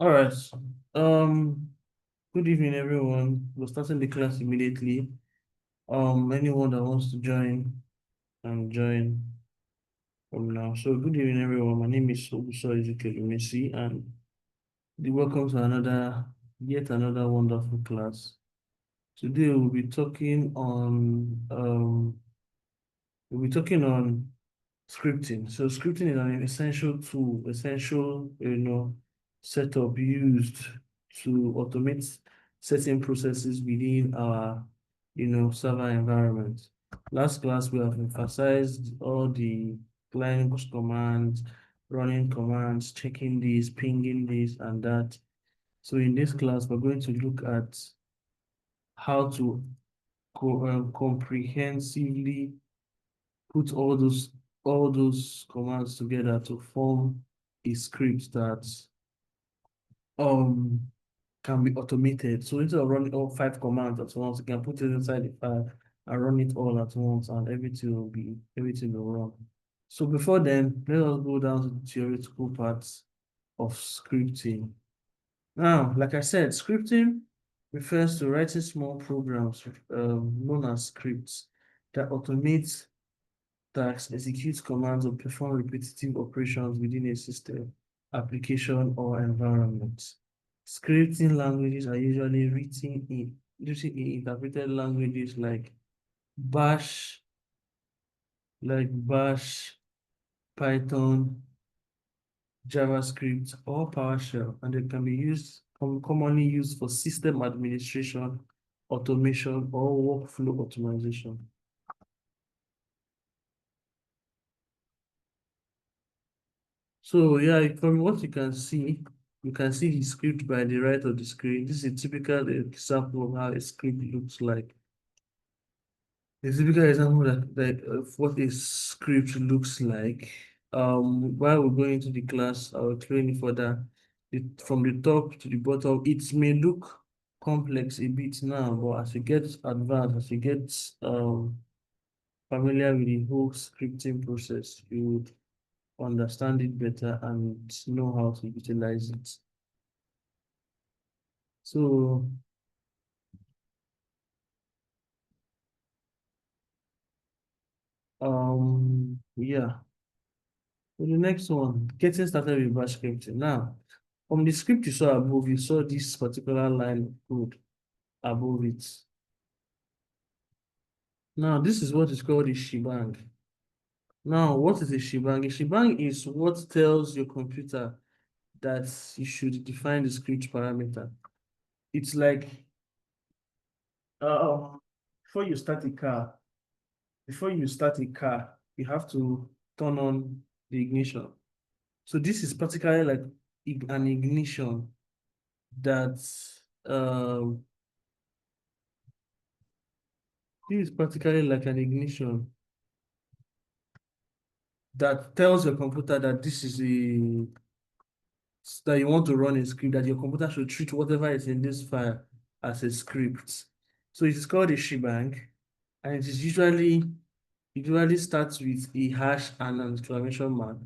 All right. Um, Good evening, everyone. We're starting the class immediately. Anyone that wants to join can join from now. So, good evening, everyone. My name is Obuso Ezekiel Messi, and welcome to yet another wonderful class. Today, we'll be talking on scripting. So scripting is an essential tool, setup used to automate certain processes within our, server environment. Last class, we have emphasized all the client commands, running commands, checking this, pinging this and that. So in this class, we're going to look at how to comprehensively put all those commands together to form a script that um can be automated. So instead of running all 5 commands at once, you can put it inside the file and run it all at once, and everything will run. So before then, let us go down to the theoretical parts of scripting. Now, like I said, scripting refers to writing small programs known as scripts that automate tasks, execute commands, or perform repetitive operations within a system, application, or environment. Scripting languages are usually written in interpreted languages Bash, Bash, Python, JavaScript, or PowerShell, and they can be commonly used for system administration, automation, or workflow optimization. So yeah, from what you can see the script by the right of the screen. This is a typical example of how a script looks like. A typical example of what a script looks like. While we're going into the class, I'll explain it further. From the top to the bottom, it may look complex a bit now, but as you get advanced, as you get familiar with the whole scripting process, you would understand it better and know how to utilize it. So, yeah. So the next one, getting started with bash scripting. Now, from the script you saw above, you saw this particular line of code above it. Now, this is what is called a shebang. Now, what is a shebang? A shebang is what tells your computer that you should define the script parameter. It's like uh, before you start a car, you have to turn on the ignition. So this is particularly like an ignition that um this is practically like an ignition that tells your computer that this is that you want to run a script, that your computer should treat whatever is in this file as a script. So it is called a shebang, and it usually starts with a hash and an exclamation mark.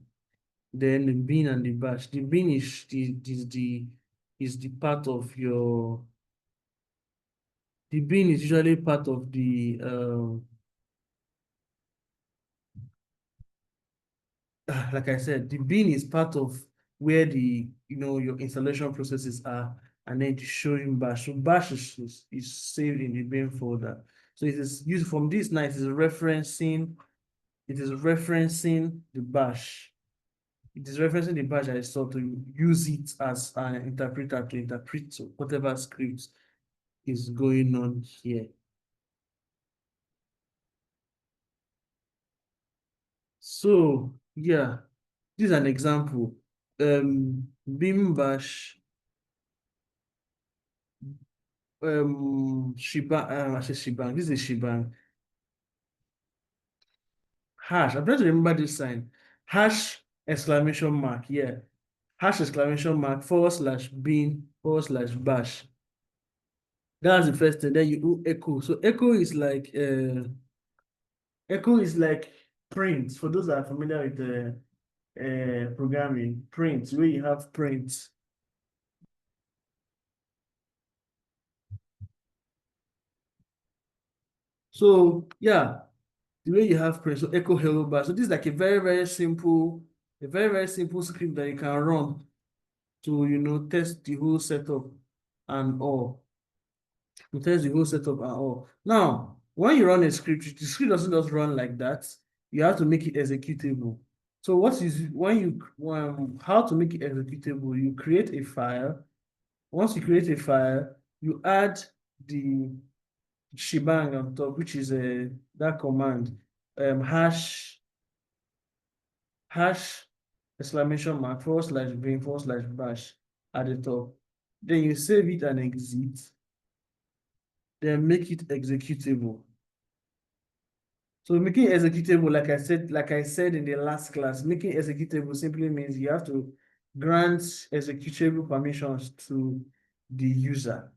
Then the bin and the bash. The bin is the part of your the bin is usually part of the like I said, the bin is part of where your installation processes are, and then to show you bash. So bash is saved in the bin folder. So it is used from this now, it is referencing the bash. It is referencing the bash I saw to use it as an interpreter to interpret whatever script is going on here. So yeah, this is an example. Bin bash I say shebang. This is shebang. Hash. I'm trying to remember this sign. Hash exclamation mark. Yeah. Hash exclamation mark /bin/bash. That's the first thing. Then you do echo. So echo is like print. For those that are familiar with the programming, print, where you have print. So yeah, the way you have print, so echo hello bar. So this is like a very simple script that you can run to test the whole setup and all. To test the whole setup and all. Now, when you run a script, the script doesn't just run like that. You have to make it executable. So what is how to make it executable? You create a file. Once you create a file, you add the shebang on top, which is that command, hash exclamation mark /bin/bash at the top. Then you save it and exit. Then make it executable. So making executable, like I said in the last class, making executable simply means you have to grant executable permissions to the user.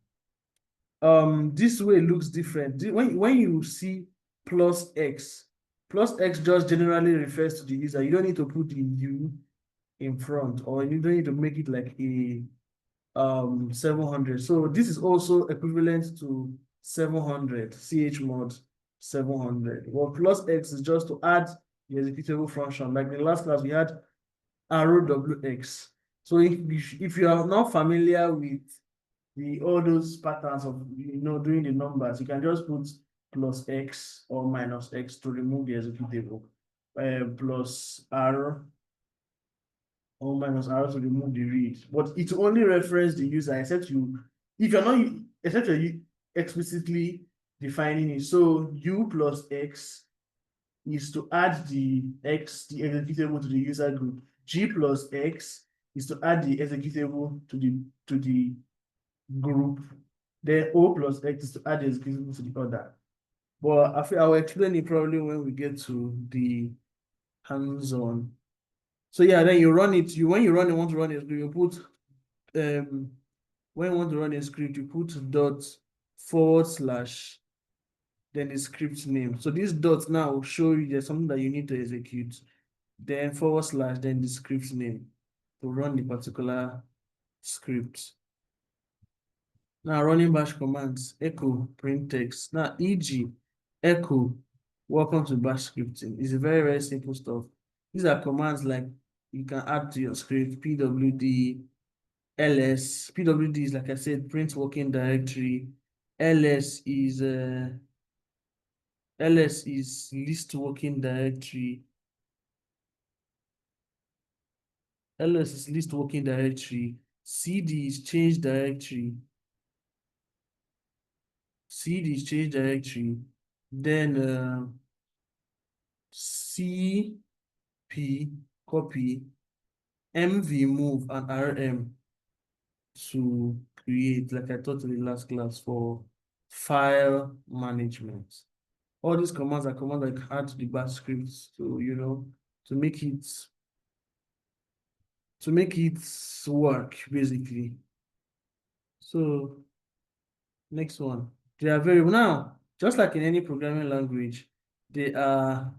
This way looks different. When you see +x just generally refers to the user. You don't need to put the u in front, or you don't need to make it like a 700. So this is also equivalent to 700 chmod 700. Well, +x is just to add the executable function. Like in the last class, we had arrow wx. So if you are not familiar with all those patterns of doing the numbers, you can just put +x or -x to remove the executable, plus arrow or -arrow to remove the read. But it only reference the user except if you're not except you're explicitly defining it. So u plus x is to add the executable to the user group. G plus x is to add the executable to the group. Then O plus X is to add the executable to the other. But I feel I will explain it probably when we get to the hands-on. So yeah, then you run it. When you want to run it, you put when you want to run a script, you put // then the script name. So this dot now will show you there's something that you need to execute. Then // then the script name to run the particular script. Now running bash commands, echo print text. Now e.g. echo welcome to bash scripting is a very simple stuff. These are commands like you can add to your script, pwd, ls. Pwd is, like I said, print working directory. ls is list working directory. ls is list working directory. cd is change directory. cd is change directory. Then cp copy, mv move, and rm to create, like I taught in the last class, for file management. All these commands are commands that I add to the bash scripts to make it work basically. So next one, they are variable. Now, just like in any programming language, they are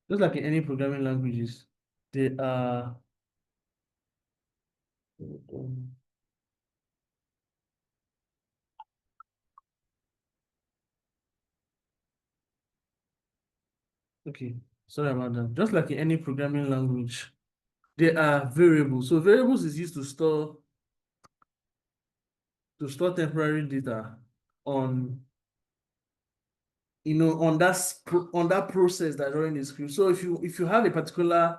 just like in any programming languages, they are okay, sorry about that. Just like in any programming language, they are variables. So variables is used to store temporary data on on that process that's running the script. So if you have a particular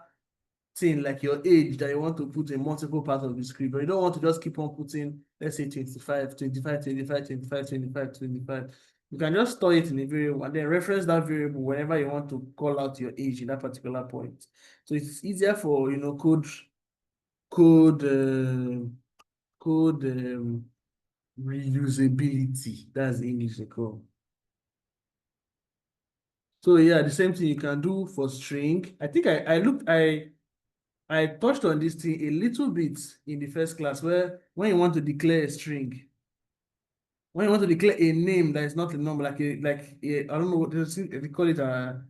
thing like your age that you want to put in multiple parts of the script, but you don't want to just keep on putting, let's say 25, 25, 25, 25, 25, 25. You can just store it in a variable and then reference that variable whenever you want to call out your age in that particular point. So it's easier for code reusability. That's the English they call. So yeah, the same thing you can do for string. I think I touched on this thing a little bit in the first class, where when you want to declare a string, when you want to declare a name that is not a number, like I don't know what they call it, a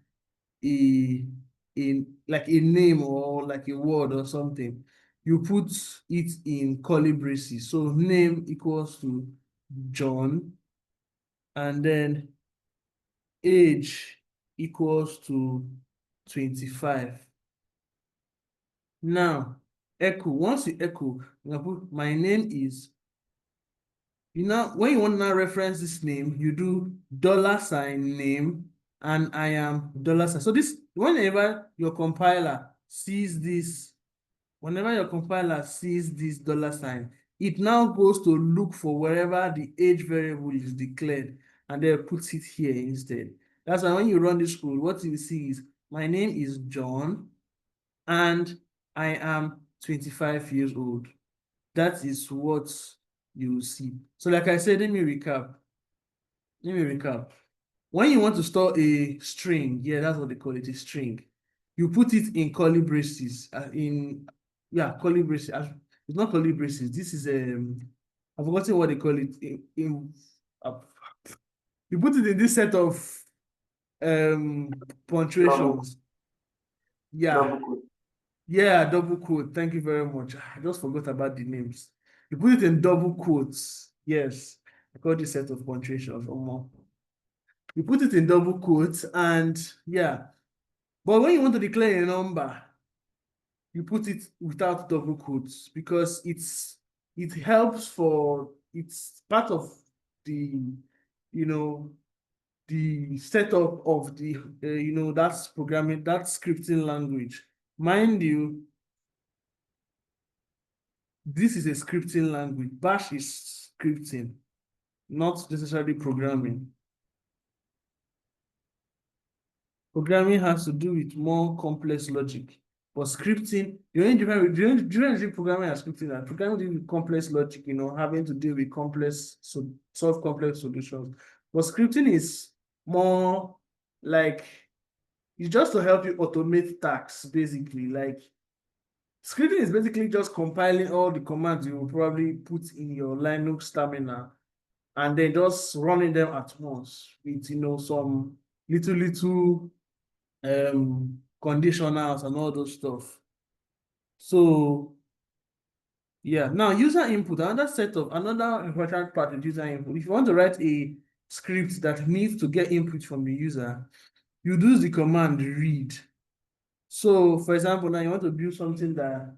like a name or like a word or something. you put it in curly braces. So name equals to John, and then age equals to 25. Now, echo. Once you echo, you put my name is, when you want to now reference this name, you do $name, and I am $sign. So this, whenever your compiler sees this $sign, it now goes to look for wherever the age variable is declared, and then puts it here instead. That's why when you run this code, what you see is my name is John, and I am 25 years old. That is what you will see. So like I said, let me recap. When you want to store a string, yeah, that's what they call it, a string. You put it in curly braces, curly braces. It's not curly braces. This is I've forgotten what they call it. You put it in this set of punctuations. Yeah. Yeah, double quote. Thank you very much. I just forgot about the names. You put it in double quotes. Yes, I call this set of punctuations or more. You put it in double quotes, and yeah. But when you want to declare a number, you put it without double quotes, because it's part of the the setup of the that's programming, that scripting language. Mind you, this is a scripting language. Bash is scripting, not necessarily programming. Programming has to do with more complex logic. But scripting, the only difference between programming and scripting, and programming deals with complex logic, having to deal with solve complex solutions. But scripting is more like, it's just to help you automate tasks, basically. Like, scripting is basically just compiling all the commands you will probably put in your Linux terminal, and then just running them at once with some little conditionals and all those stuff. So yeah, now user input, another important part of user input. If you want to write a script that needs to get input from the user, you use the command read. So for example, now you want to build something that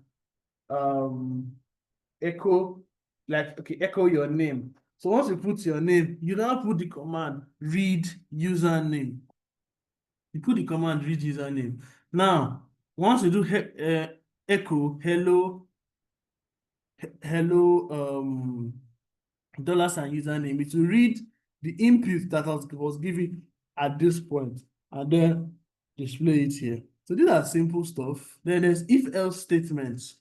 echo your name. So once you put your name, you now put the command read username. You put the command read username. Now, once you do echo hello $sign username, it will read the input that was given at this point, and then display it here. So these are simple stuff. Then there's if-else statements.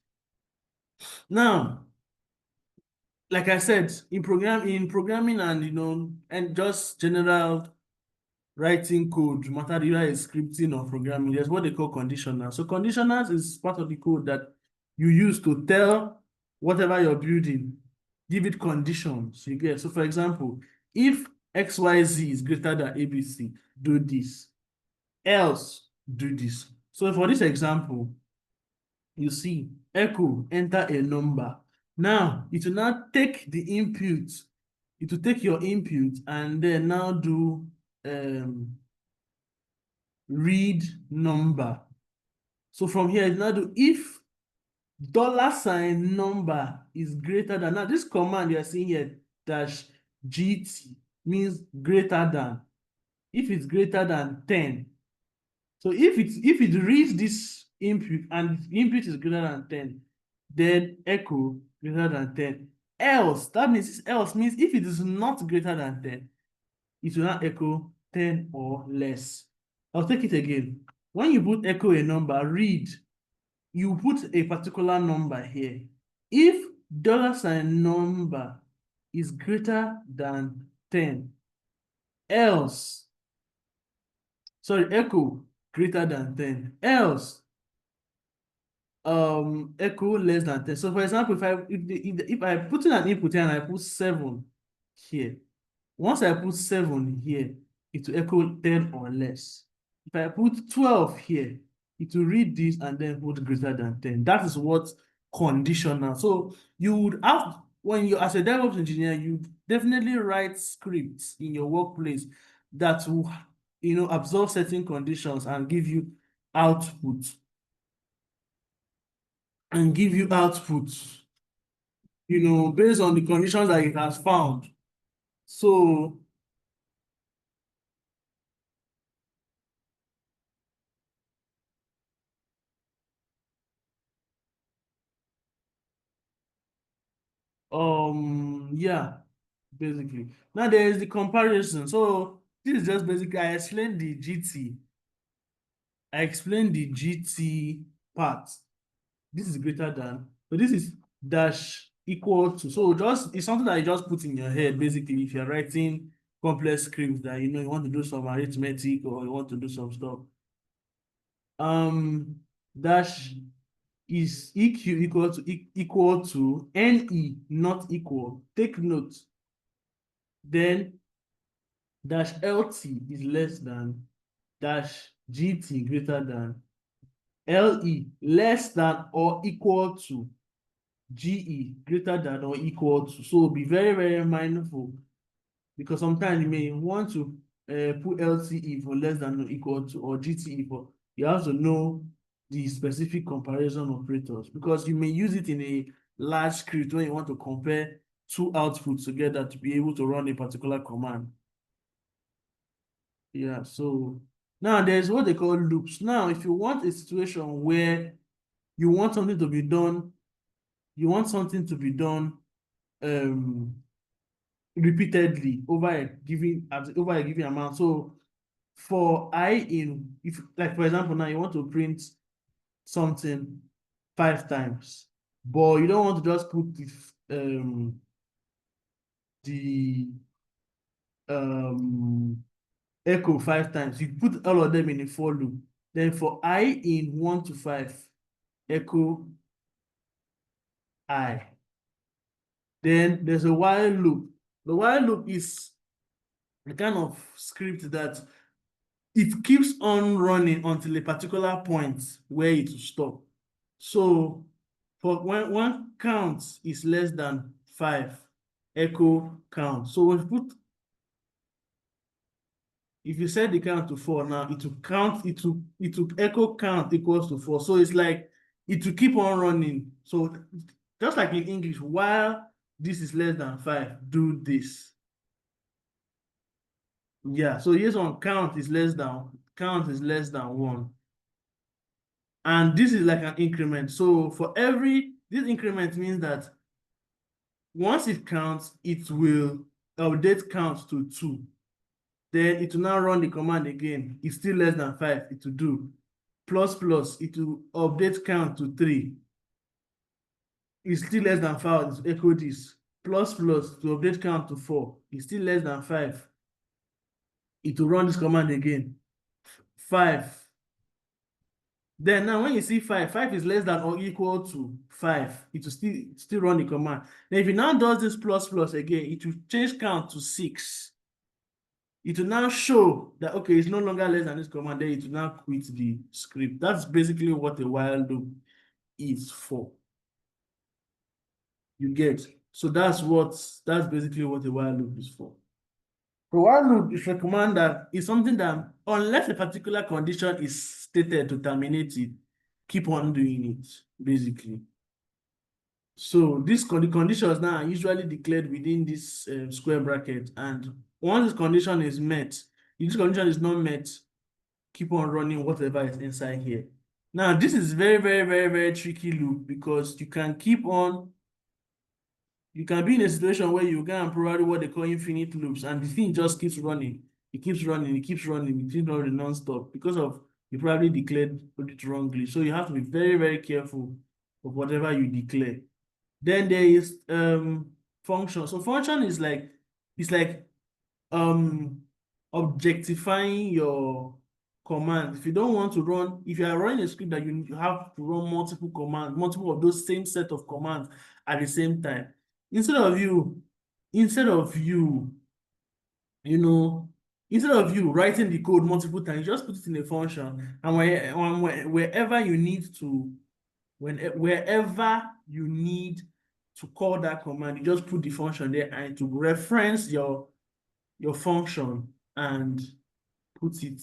Now, like I said, in programming and just general writing code, no matter either it's scripting or programming, there's what they call conditionals. So conditionals is part of the code that you use to tell whatever you're building, give it conditions. You get, so for example, if XYZ is greater than ABC, do this, else do this. So for this example, you see echo enter a number. Now it will now take the input, it will take your input and then now do read number. So from here, it now do if $sign number is greater than, now this command you're seeing here, -gt, means greater than. If it's greater than 10. So if it reads this input and input is greater than 10, then echo greater than 10. Else, that means else means if it is not greater than 10, it will not echo 10 or less. I'll take it again. When you put echo a number, read, you put a particular number here. If $sign number is greater than 10, else, sorry, echo greater than 10, else echo less than 10. So for example, if I put in an input here and I put 7 here, once I put 7 here, it will echo 10 or less. If I put 12 here, it will read this and then put greater than 10. That is what conditional. So you would have, when you, as a DevOps engineer, you definitely write scripts in your workplace that will, absorb certain conditions and give you output and give you output, based on the conditions that it has found. So, yeah, basically. Now there is the comparison. So this is just basically, I explained the GT part. This is greater than, so this is dash equal to, so just, it's something that you just put in your head, basically, if you're writing complex scripts that, you want to do some arithmetic or you want to do some stuff. Dash is EQ equal to NE not equal. Take note. Then dash LT is less than dash GT greater than LE less than or equal to GE greater than or equal to. So be very, very mindful, because sometimes you may want to put LTE for less than or equal to, or GTE for, you have to know the specific comparison operators, because you may use it in a large script when you want to compare two outputs together to be able to run a particular command. Yeah, so now there's what they call loops. Now, if you want a situation where you want something to be done, um repeatedly over a given amount. So for I in, if, like, for example, now you want to print something 5 times, but you don't want to just put the echo 5 times. You put all of them in a for loop. Then for I in 1 to 5, echo I. Then there's a while loop. The while loop is a kind of script that it keeps on running until a particular point where it will stop. So for when one count is less than 5, echo count. So when you put, if you set the count to 4 now, it will count, it will echo count equals to 4. So it's like it will keep on running. So just like in English, while this is less than 5, do this. Yeah, so here's one, count is less than 1. And this is like an increment. So for this increment means that once it counts, it will update count to 2. Then it will now run the command again. It's still less than 5. It will do plus plus. It will update count to 3. It's still less than 5. It will echo this. Plus plus to update count to 4. It's still less than 5. It will run this command again. 5. Then now when you see 5 is less than or equal to 5, it will still run the command. Then if it now does this plus plus again, it will change count to 6. It will now show that, okay, it's no longer less than this command, then it will now quit the script. That's basically what a while loop is for. You get? So that's basically what a while loop is for. The while loop is a command that is something that, unless a particular condition is stated to terminate it, keep on doing it, basically. So the conditions now are usually declared within this square bracket, and once this condition is met, if this condition is not met, keep on running whatever is inside here. Now, this is very, very, very, very tricky loop, because you can be in a situation where you can provide what they call infinite loops, and the thing just keeps running. It keeps running, it keeps running, it keeps running non-stop, because of you probably declared it wrongly. So you have to be very, very careful of whatever you declare. Then there is function. So function is like, it's like objectifying your command. If you don't want to run, if you are running a script that you have to run multiple commands, multiple of those same set of commands at the same time, instead of you writing the code multiple times, just put it in a function, and wherever you need to wherever you need to call that command, you just put the function there and to reference your function and put it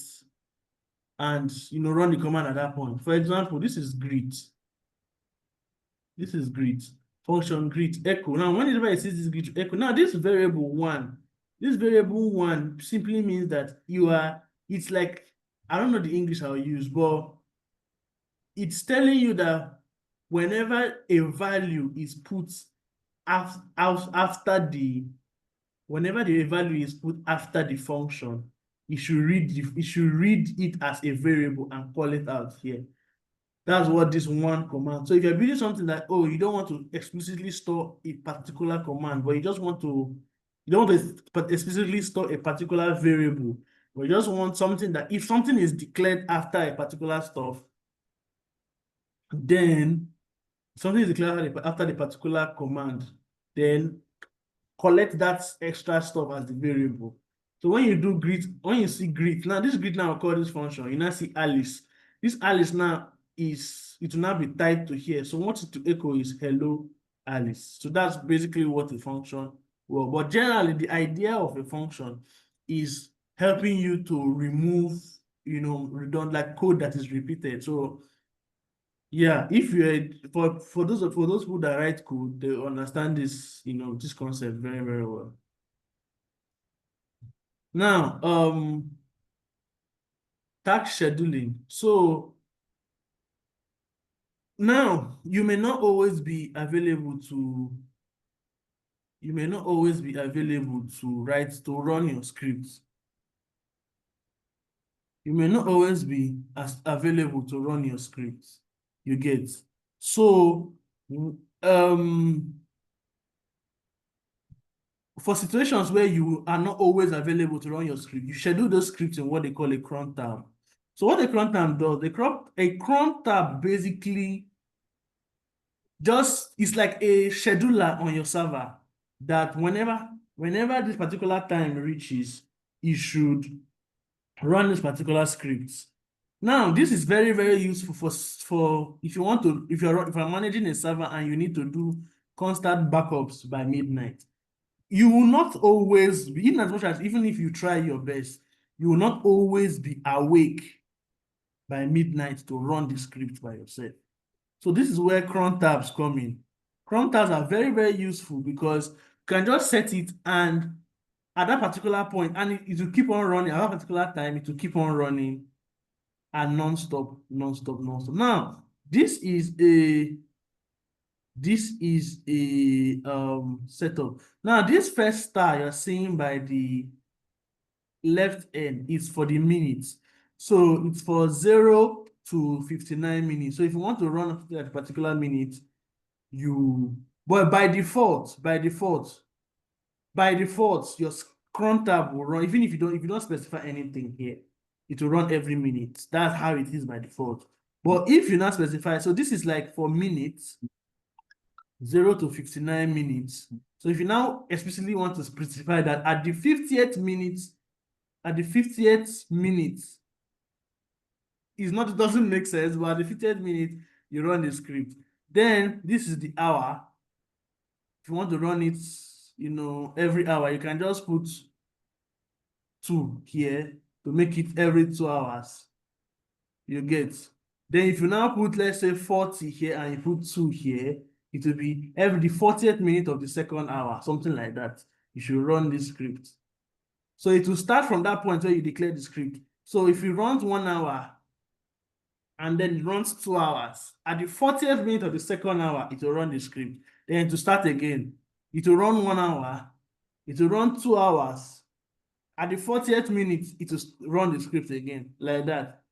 and run the command at that point. For example, this is greet. This is greet. Function greet echo. Now, whenever it says this greet echo, now this variable one simply means that it's like, I don't know the English I'll use, but it's telling you that whenever a value is put after the value is put after the function, it should read it as a variable and call it out here. That's what this one command. So if you're building something that, you don't want to explicitly store a particular command, but you don't want to explicitly store a particular variable, but you just want something that if something is declared after a particular stuff, then something is declared after the particular command, then collect that extra stuff as the variable. So when you do greet, when you see greet, now this greet now will call this function, you now see Alice. This Alice now it will now be tied to here. So what it to echo is hello Alice. So that's basically what the function will. But generally, the idea of a function is helping you to remove, redundant like code that is repeated. So yeah, if you for those people that write code, they understand this, this concept very, very well. Now, task scheduling. So now you may not always be available to run your scripts. You may not always be available to run your scripts. You get. So for situations where you are not always available to run your script, you schedule those scripts in what they call a cron tab. So what a cron tab does, a cron tab basically it's like a scheduler on your server that whenever this particular time reaches, it should run this particular script. Now, this is very, very useful for if you're managing a server and you need to do constant backups by midnight. You will not always be, in as much as even if you try your best, you will not always be awake by midnight to run the script by yourself. So this is where cron tabs come in. Cron tabs are very, very useful because you can just set it and at that particular point, and it will keep on running at that particular time, it will keep on running and non-stop. Now, this is a setup. Now, this first star you're seeing by the left end is for the minutes. So it's for 0 to 59 minutes. So if you want to run at a particular minute, but by default, your cron tab will run, even if you don't specify anything here, it will run every minute. That's how it is by default. But if you not specify, so this is like for minutes, 0 to 59 minutes. So if you now explicitly want to specify that at the 50th minute, it doesn't make sense, but at the 50th minute, you run the script. Then this is the hour. If you want to run it, every hour, you can just put 2 here to make it every 2 hours. You get. Then if you now put, let's say 40 here and you put 2 here, it will be every 40th minute of the second hour, something like that. You should run this script. So it will start from that point where you declare the script. So if you run 1 hour and then it runs 2 hours, at the 40th minute of the second hour, it will run the script. Then to start again, it will run 1 hour, it will run 2 hours. At the 40th minute, it will run the script again, like that.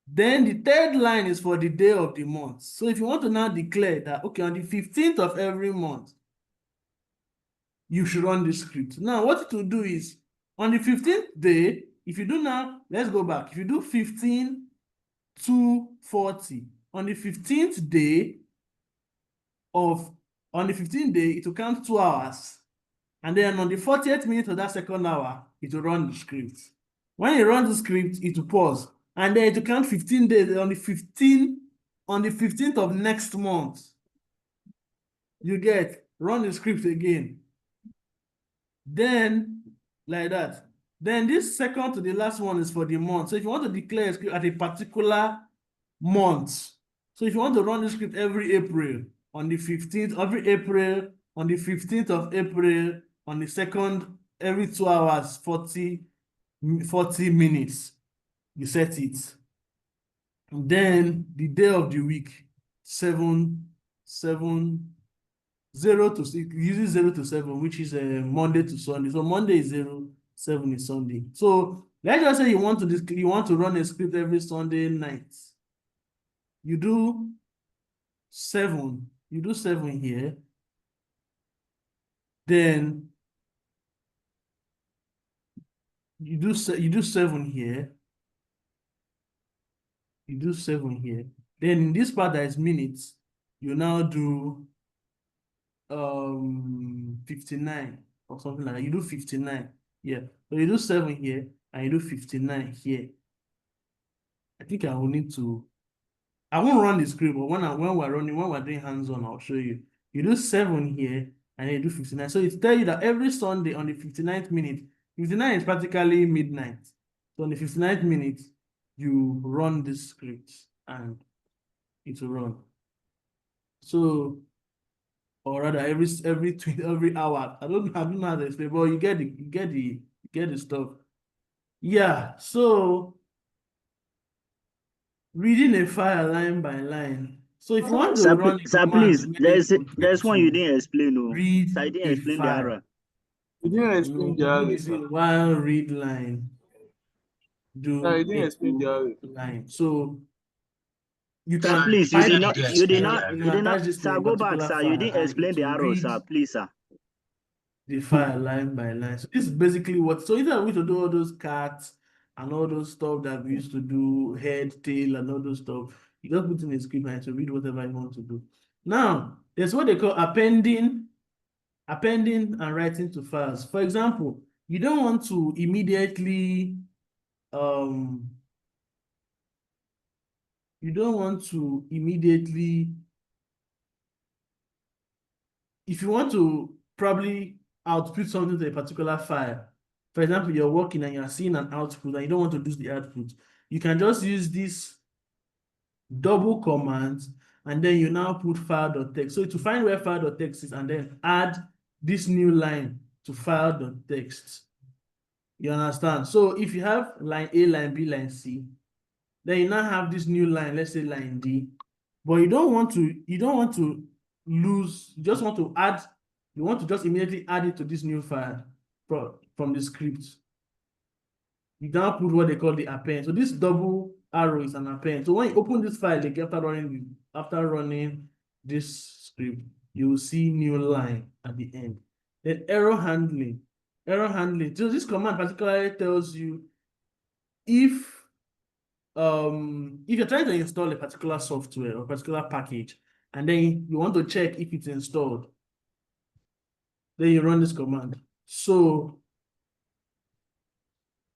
Then the third line is for the day of the month. So if you want to now declare that, okay, on the 15th of every month, you should run this script. Now, what it will do is, on the 15th day, if you do now, let's go back. If you do 15 to 40, on the 15th day, it will count 2 hours. And then on the 40th minute of that second hour, it will run the script. When you run the script, it will pause. And then it will count 15 days on the 15 on the 15th of next month, you get run the script again. Then, like that. Then this second to the last one is for the month. So if you want to declare a script at a particular month, so if you want to run the script every April, on the 15th, every April, on the 15th of April, on the 2nd, every 2 hours, 40 minutes, you set it. And then the day of the week, 7, 0 to 6, uses 0 to 7, which is Monday to Sunday. So Monday is 0, 7 is Sunday. So let's just say you want to run a script every Sunday night. You do 7. You do 7 here. Then you do 7 here. You do 7 here. Then in this part that is minutes, you now do 59 or something like that. You do 59. Yeah. So you do 7 here and you do 59 here. I think I will need to. I won't run the script, but when we're doing hands-on, I'll show you. You do 7 here and you do 59. So it tells you that every Sunday on the 59th minute, 59 is practically midnight. So on the 59th minute, you run this script and it will run. So, or rather every hour. I don't know how to explain, but you get the stuff. Yeah, so reading a file line by line. So if you want to run a Sir, command, please, there's one you didn't explain. No, read so I didn't a explain the file. error. You didn't explain the array. While read line, do No, you didn't explain the a array. line. So you Sir, can please, type you did not, attach this to sir, a go back, particular sir. file You didn't and explain it the will arrow, read sir. Please, sir. the file line by line. So this is basically what, so either we to do all those cards and all those stuff that we used to do, head, tail, and all those stuff. You just put in a script and to read whatever you want to do. Now, there's what they call appending and writing to files. For example, you don't want to immediately if you want to probably output something to a particular file, for example, you're working and you're seeing an output and you don't want to lose the output, you can just use this double command and then you now put file.text. So to find where file.text is and then add this new line to file.text. You understand? So if you have line A, line B, line C, then you now have this new line, let's say line D, but you don't want to lose, you just want to add, you want to just immediately add it to this new file from the script. You now put what they call the append. So this double arrow is an append. So when you open this file again after running this script, you will see new line at the end. Then error handling. So this command particularly tells you if you're trying to install a particular software or a particular package, and then you want to check if it's installed, then you run this command. So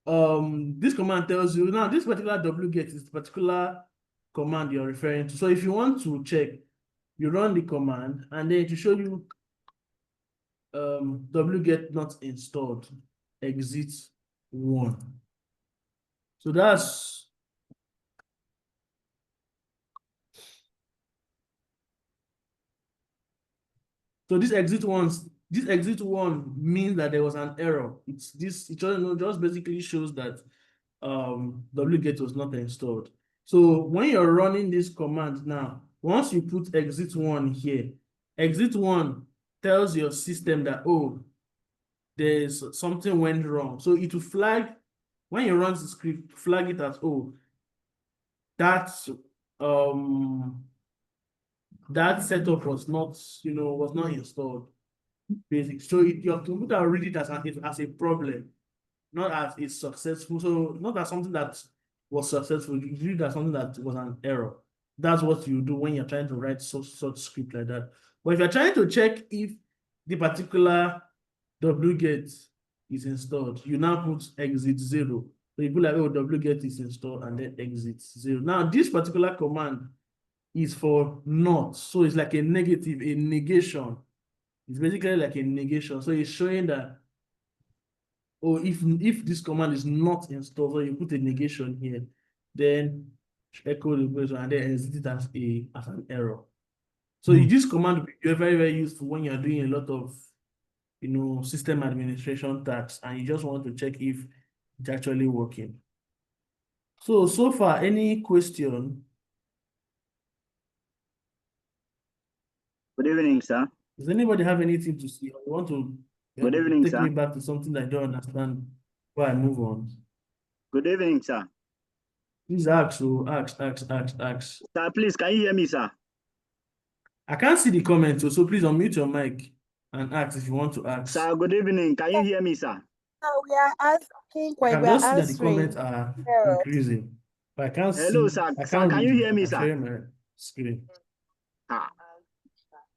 this command tells you now this particular wget is the particular command you're referring to. So if you want to check, you run the command and then to show you wget not installed, exit 1. So that's so this exit one means that there was an error. It just basically shows that wget was not installed. So when you're running this command now, once you put exit 1 here, exit 1 tells your system that, oh, there's something went wrong. So it will flag, when you run the script, flag it as, oh, that setup was not installed. Basic. So your computer will read it as a problem, not as it's successful. So not as something that was successful, you read it as something that was an error. That's what you do when you're trying to write such script like that. But if you're trying to check if the particular wget is installed, you now put exit 0. So you put like, oh, wget is installed and then exit 0. Now this particular command is for not. So it's like a negative, a negation. It's basically like a negation. So it's showing that, or if this command is not installed, so you put a negation here, then echo the question and then exit it as an error. So this command will be very, very useful when you're doing a lot of system administration tasks and you just want to check if it's actually working. So far, any question? Good evening, sir. Does anybody have anything to say? Or you want to Good evening, take sir. me back to something I don't understand before I move on? Good evening, sir. Please ask. Sir, please, can you hear me, sir? I can't see the comments, so please unmute your mic and ask if you want to ask. Sir, good evening. Can you hear me, sir? We are asking, I can we are just see that the answering. comments are increasing, but I can't Hello, see. sir. I Sir, can't can read you it. hear me, I'm sir? sharing my screen.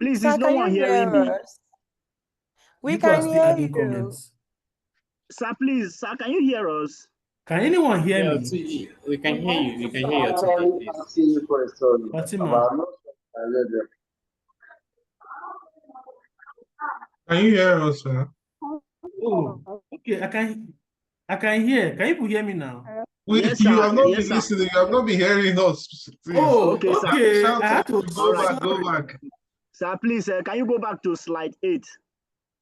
Please, Sir, is no can one you hearing me? hear us? We People are can still hear adding you. comments. Sir, please, sir, can you hear us? Can anyone hear Yeah, me? we can hear you. We can hear you, please. Fatima. Can you hear us, sir? Oh, okay. I can hear. Can you hear me now? Yes, You sir. have not Yes, been sir. listening. You have not been hearing us. Please. Oh, Okay, sir. okay. Shout I had to go back. sorry. Go back. Sir, please, can you go back to slide 8?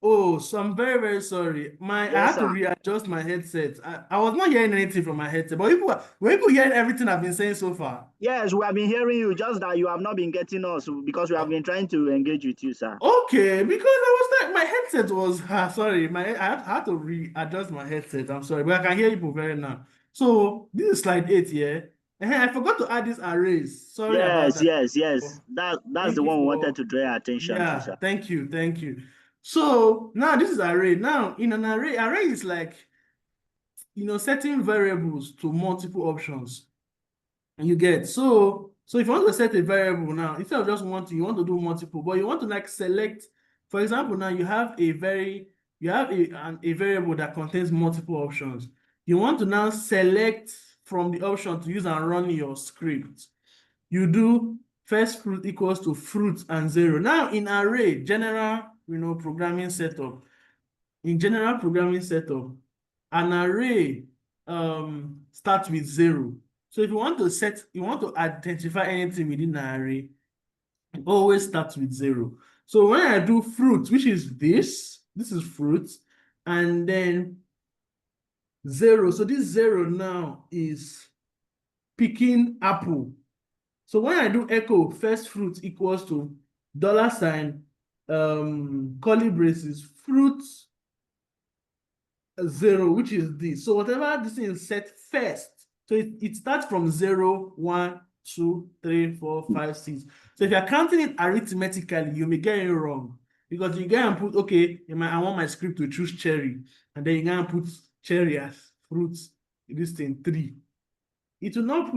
Oh, so I'm very, very sorry. I Yes, had to sir. readjust my headset. I was not hearing anything from my headset, but were people hearing everything I've been saying so far? Yes, we have been hearing you, just that you have not been getting us because we have been trying to engage with you, sir. Okay, because I was like, my headset was sorry. I had to readjust my headset. I'm sorry, but I can hear you very now. So this is slide 8 here. I forgot to add these arrays. Sorry about that. Yes. That's Thank the you one we for wanted to draw your attention to, sir. thank you. So now this is array. Now in an array is like setting variables to multiple options. You get so if you want to set a variable now, instead of just you want to do multiple, but you want to like select, for example, now you have a variable that contains multiple options. You want to now select from the option to use and run your script. You do first fruit equals to fruit and 0. Now in array, general programming setup. In general programming setup, an array starts with 0. So if you want to identify anything within an array, it always starts with 0. So when I do fruit, which is this is fruit, and then 0. So this 0 now is picking apple. So when I do echo first fruit equals to $, curly braces, fruit 0, which is this. So whatever this is set first, so it starts from 0, 1, 2, 3, 4, 5, 6. So if you're counting it arithmetically, you may get it wrong because you can put, okay, I want my script to choose cherry, and then you can put cherry as fruits, this thing 3. It will not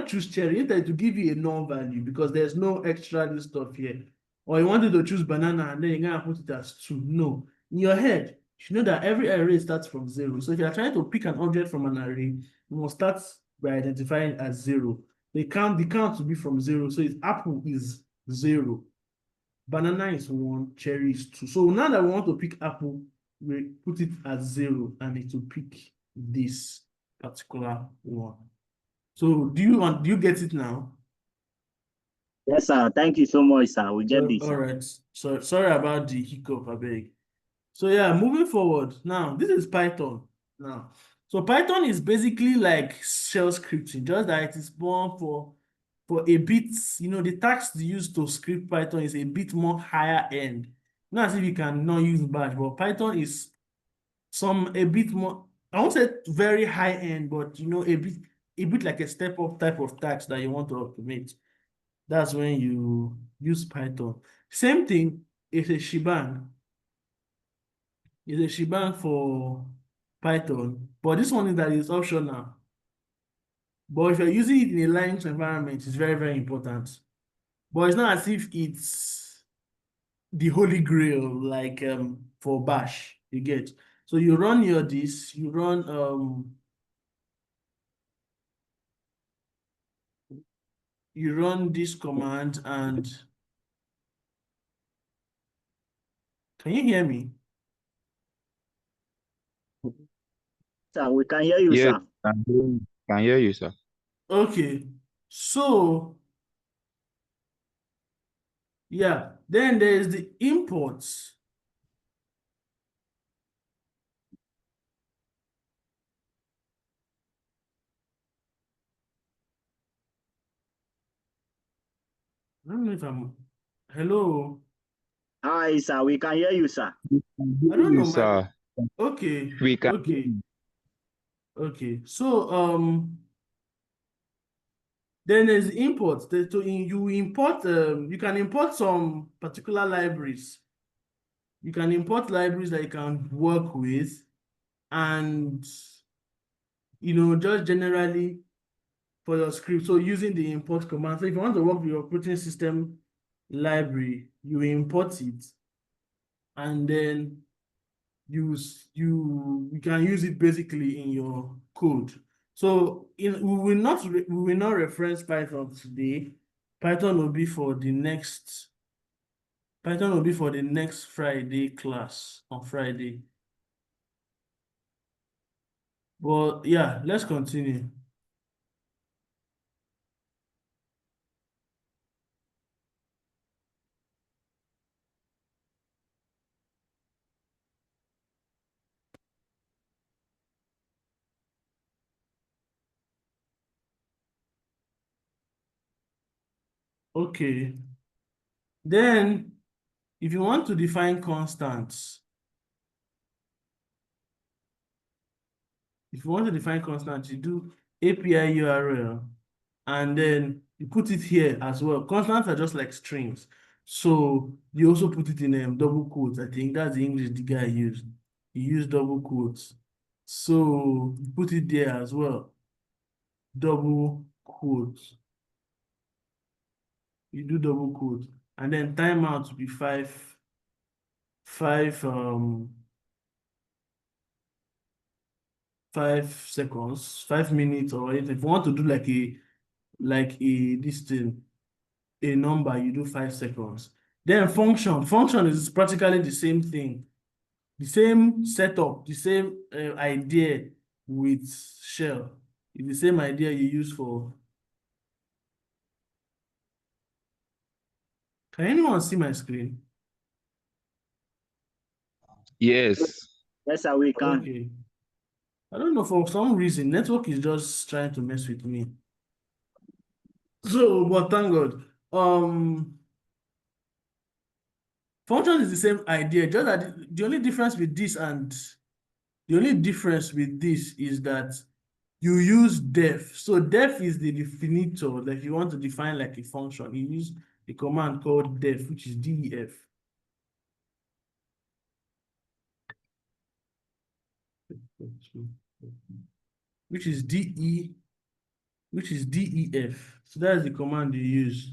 choose cherry. It will give you a null value because there's no extra this stuff here. Or you wanted to choose banana and then you're gonna put it as 2. No. In your head, you should know that every array starts from 0. So if you're trying to pick an object from an array, you must start by identifying as 0. The count will be from 0. So apple is 0. Banana is 1, cherry is 2. So now that we want to pick apple, we put it as 0 and it will pick this particular one. So do you get it now? Yes, sir. Thank you so much, sir. We get this. All right. So sorry about the hiccup, I beg. So yeah, moving forward. Now, this is Python. Now, so Python is basically like shell scripting, just that it is born for a bit, the task used to script Python is a bit more higher end. Not as if you can not use Bash, but Python is a bit more, I won't say very high end, but a bit like a step up type of task that you want to automate. That's when you use Python. Same thing is a shebang. It's a shebang for Python, but this one is optional. But if you're using it in a Linux environment, it's very, very important. But it's not as if it's the holy grail like for Bash, you get. So you run you you run this command and can you hear me? Sir, we can hear you, Yes, sir. can hear you, sir. Okay, so yeah, then there is the imports. I don't know if I'm hello. Hi, sir. We can hear you, sir. I don't know my sir. okay, We can. okay, okay. So then there's import. You import you can import some particular libraries. You can import libraries that you can work with, and just generally for your script. So using the import command. So if you want to work with your operating system library, you import it, and then you can use it basically in your code. So we will not reference Python today. Python will be for the next Friday class on Friday. But yeah, let's continue. Okay. Then if you want to define constants, you do API URL, and then you put it here as well. Constants are just like strings. So you also put it in double quotes. I think that's the English the guy used. He used double quotes. So you put it there as well. Double quotes. You do double quotes. And then timeout will be 5 seconds, 5 minutes, or if you want to do like this thing, a number, you do 5 seconds. Then function is practically the same thing, the same setup, the same idea with shell. It's the same idea you use for. Can anyone see my screen? Yes. Yes, sir. We can. Okay. I don't know, for some reason, network is just trying to mess with me. So, but thank God. Function is the same idea, just that the only difference with this is that you use def. So def is the definitor. Like if you want to define like a function, you use the command called def, which is def. Which is def. So that's the command you use.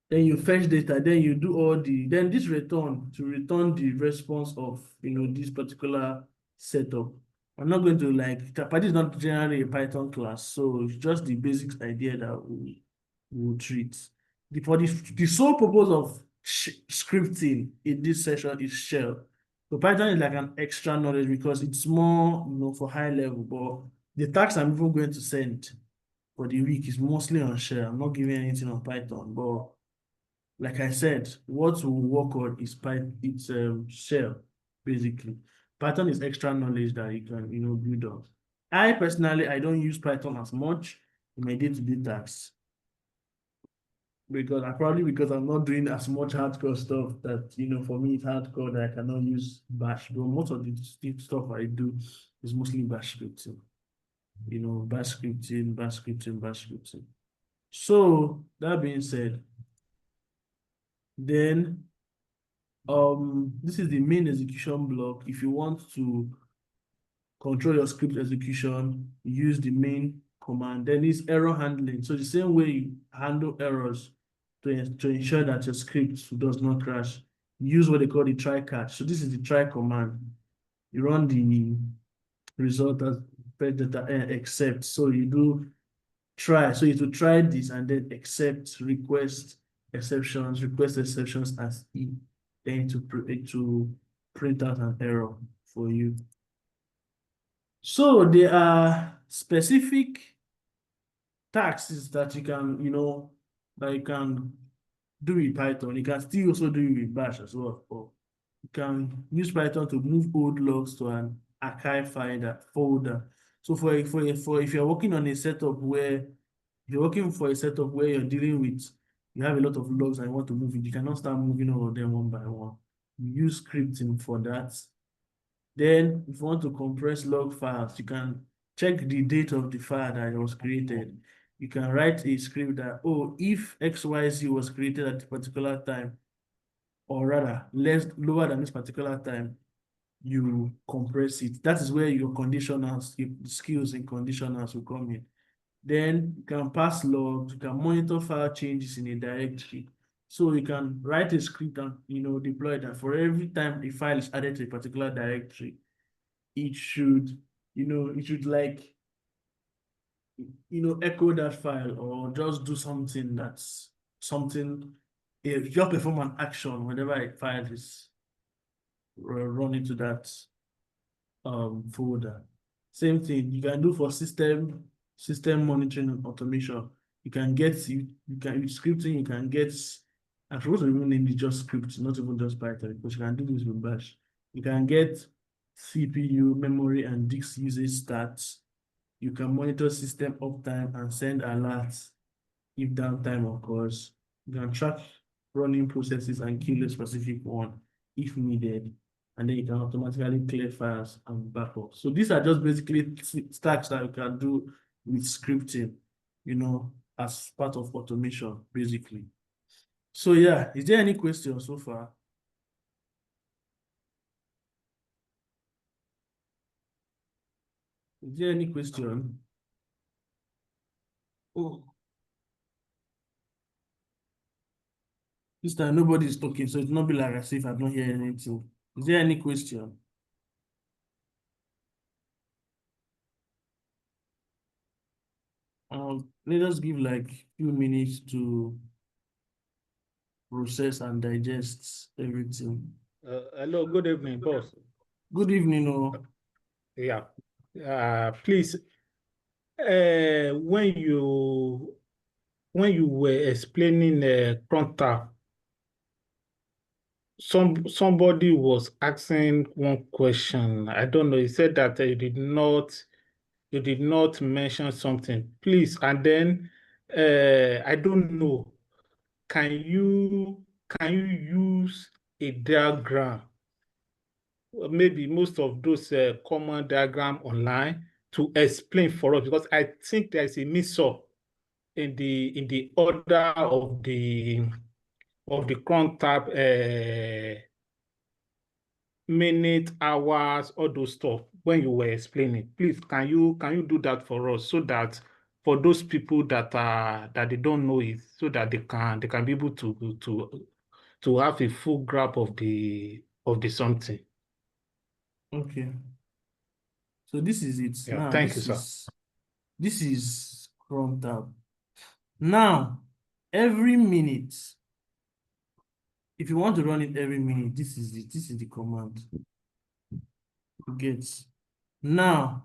Then you fetch data, then you do then this return to return the response of this particular setup. I'm not going to Tapadi is not generally a Python class, so it's just the basic idea that we'll treat. The sole purpose of scripting in this session is shell. So Python is like an extra knowledge because it's more for high level, but the task I'm even going to send for the week is mostly on shell. I'm not giving anything on Python, but like I said, what we work on is shell, basically. Python is extra knowledge that you can, build on. I personally don't use Python as much in my day-to-day tasks because I'm not doing as much hardcore stuff that, for me it's hardcore that I cannot use Bash. But most of the stuff I do is mostly Bash scripting. Bash scripting. So that being said, then this is the main execution block. If you want to control your script execution, use the main command. Then it's error handling. So the same way you handle errors to ensure that your script does not crash, use what they call the try catch. So this is the try command. You run the result as data except. So you do try. So it will try this and then accept request exceptions as E. Then to print out an error for you. So there are specific tasks that you can, that you can do with Python. You can still also do it with Bash as well. Or you can use Python to move old logs to an archive folder. So for if you're working on a setup where you're working for a setup where you're dealing with, you have a lot of logs and you want to move it, you cannot start moving all of them one by one. You use scripting for that. Then if you want to compress log files, you can check the date of the file that was created. You can write a script that, oh, if XYZ was created at a particular time, or rather lower than this particular time, you compress it. That is where your conditionals, your skills in conditionals will come in. Then you can pass logs, you can monitor file changes in a directory. So you can write a script and deploy that for every time a file is added to a particular directory, it should, like, echo that file or just do something just perform an action whenever a file is run into that folder. Same thing you can do for system monitoring and automation. You can use scripting, you can get, I'm supposed to even name it just scripts, not even just Python, because you can do this with Bash. You can get CPU, memory, and disk usage stats. You can monitor system uptime and send alerts if downtime occurs. You can track running processes and kill a specific one if needed. And then you can automatically clear files and backup. So these are just basically stacks that you can do with scripting, as part of automation, basically. So yeah, is there any questions so far? Is there any question? Oh. This time nobody is talking, so it's not be like as if I've not heard anything. Is there any question? Let us give like few minutes to process and digest everything. Hello, good evening, boss. Good evening, all. Yeah. Please, when you were explaining contact, somebody was asking one question. I don't know. He said that you did not mention something. Please, and then I don't know. Can you use a diagram? Maybe most of those common diagram online to explain for us, because I think there is a mix-up in the order of the cron tab, minute, hours, all those stuff when you were explaining. Please, can you do that for us, so that for those people that they don't know it, so that they can be able to have a full grasp of the something. Okay. So this is it. Yeah, Now thank you, sir. This is Chrome tab. Now, every minute, if you want to run it every minute, this is it. This is the command. You get. Now,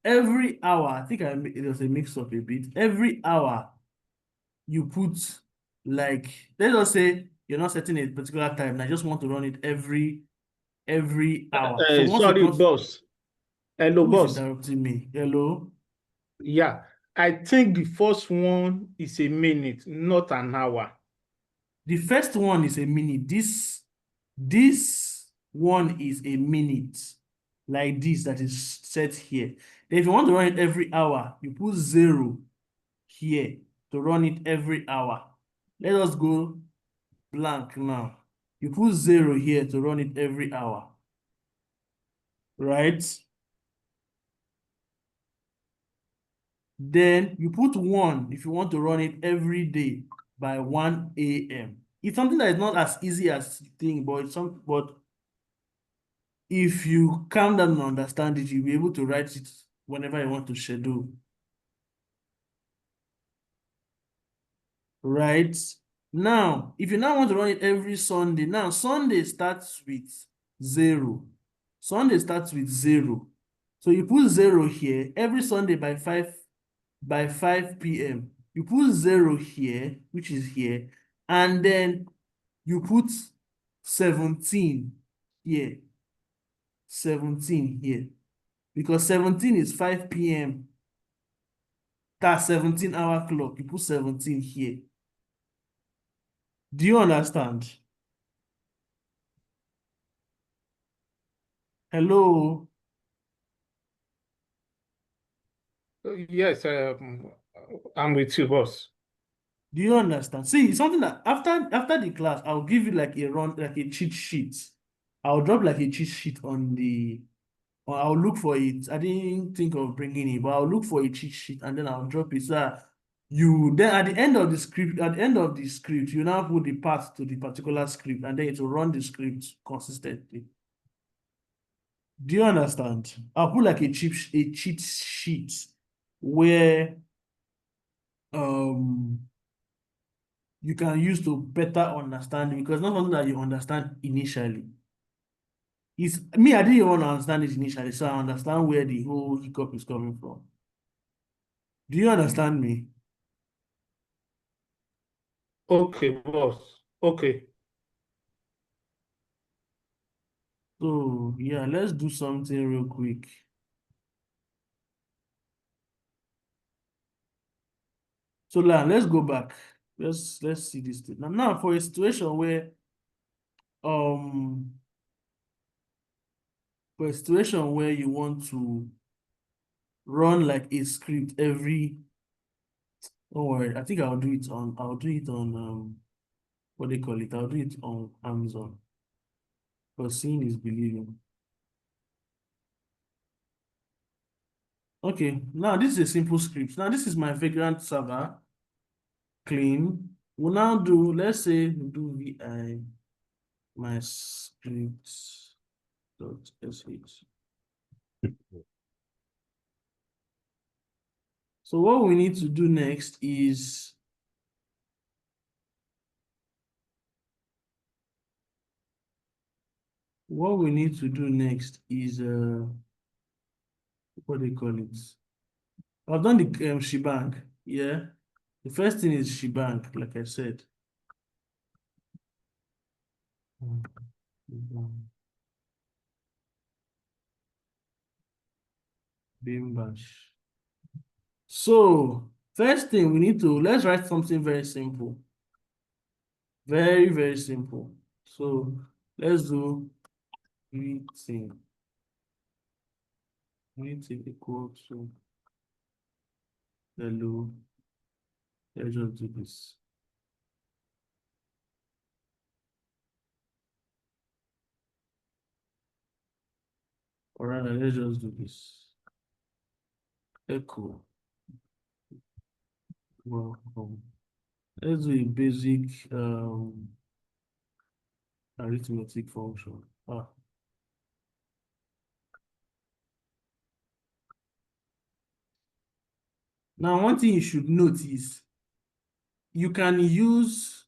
every hour, I think it was a mix up a bit. Every hour, you put like, let's just say you're not setting a particular time. I just want to run it every hour. So once Sorry, it comes, boss. Hello, who is boss. interrupting me? Hello? Yeah, I think the first one is a minute, not an hour. The first one is a minute. This one is a minute, like this, that is set here. Then if you want to run it every hour, you put 0 here to run it every hour. Let us go blank now. You put 0 here to run it every hour. Right? Then you put 1 if you want to run it every day by 1 a.m. It's something that is not as easy as you think, but if you calm down and understand it, you'll be able to write it whenever you want to schedule. right? Now, if you now want to run it every Sunday, now Sunday starts with 0. Sunday starts with 0. So you put 0 here every Sunday by 5 p.m. You put 0 here, which is here, and then you put 17 here. 17 here. Because 17 is 5 p.m. That's 17-hour clock. You put 17 here. Do you understand? Hello? Yes, I'm with you, boss. Do you understand? See, it's something that after the class, I'll give you like a cheat sheet. I'll drop like a cheat sheet on the, or I'll look for it. I didn't think of bringing it, but I'll look for a cheat sheet and then I'll drop it so that you then at the end of the script, you now put the path to the particular script and then it will run the script consistently. Do you understand? I'll put like a cheat sheet where you can use to better understand, because not something that you understand initially. It's me, I didn't even want to understand it initially, so I understand where the whole hiccup is coming from. Do you understand me? Okay, boss. Okay. So yeah, let's do something real quick. So let's go back. Let's see this thing. Now for a situation where you want to run like a script every, don't worry, I think I'll do it on what they call it, I'll do it on Amazon. Because seeing is believing. Okay, now this is a simple script. Now this is my Vagrant server. Clean. We'll now do, let's say we do vi my scripts dot sh. So what we need to do next is what do you call it? I've done the shebang. Yeah. The first thing is shebang, like I said. Beam bash. So first thing we need to, let's write something very simple. Very, very simple. So let's do greeting. Greeting equal to hello. Let's just do this. All right, let's just do this. Echo. Welcome. Let's do a basic arithmetic function. Now, one thing you should note is you can use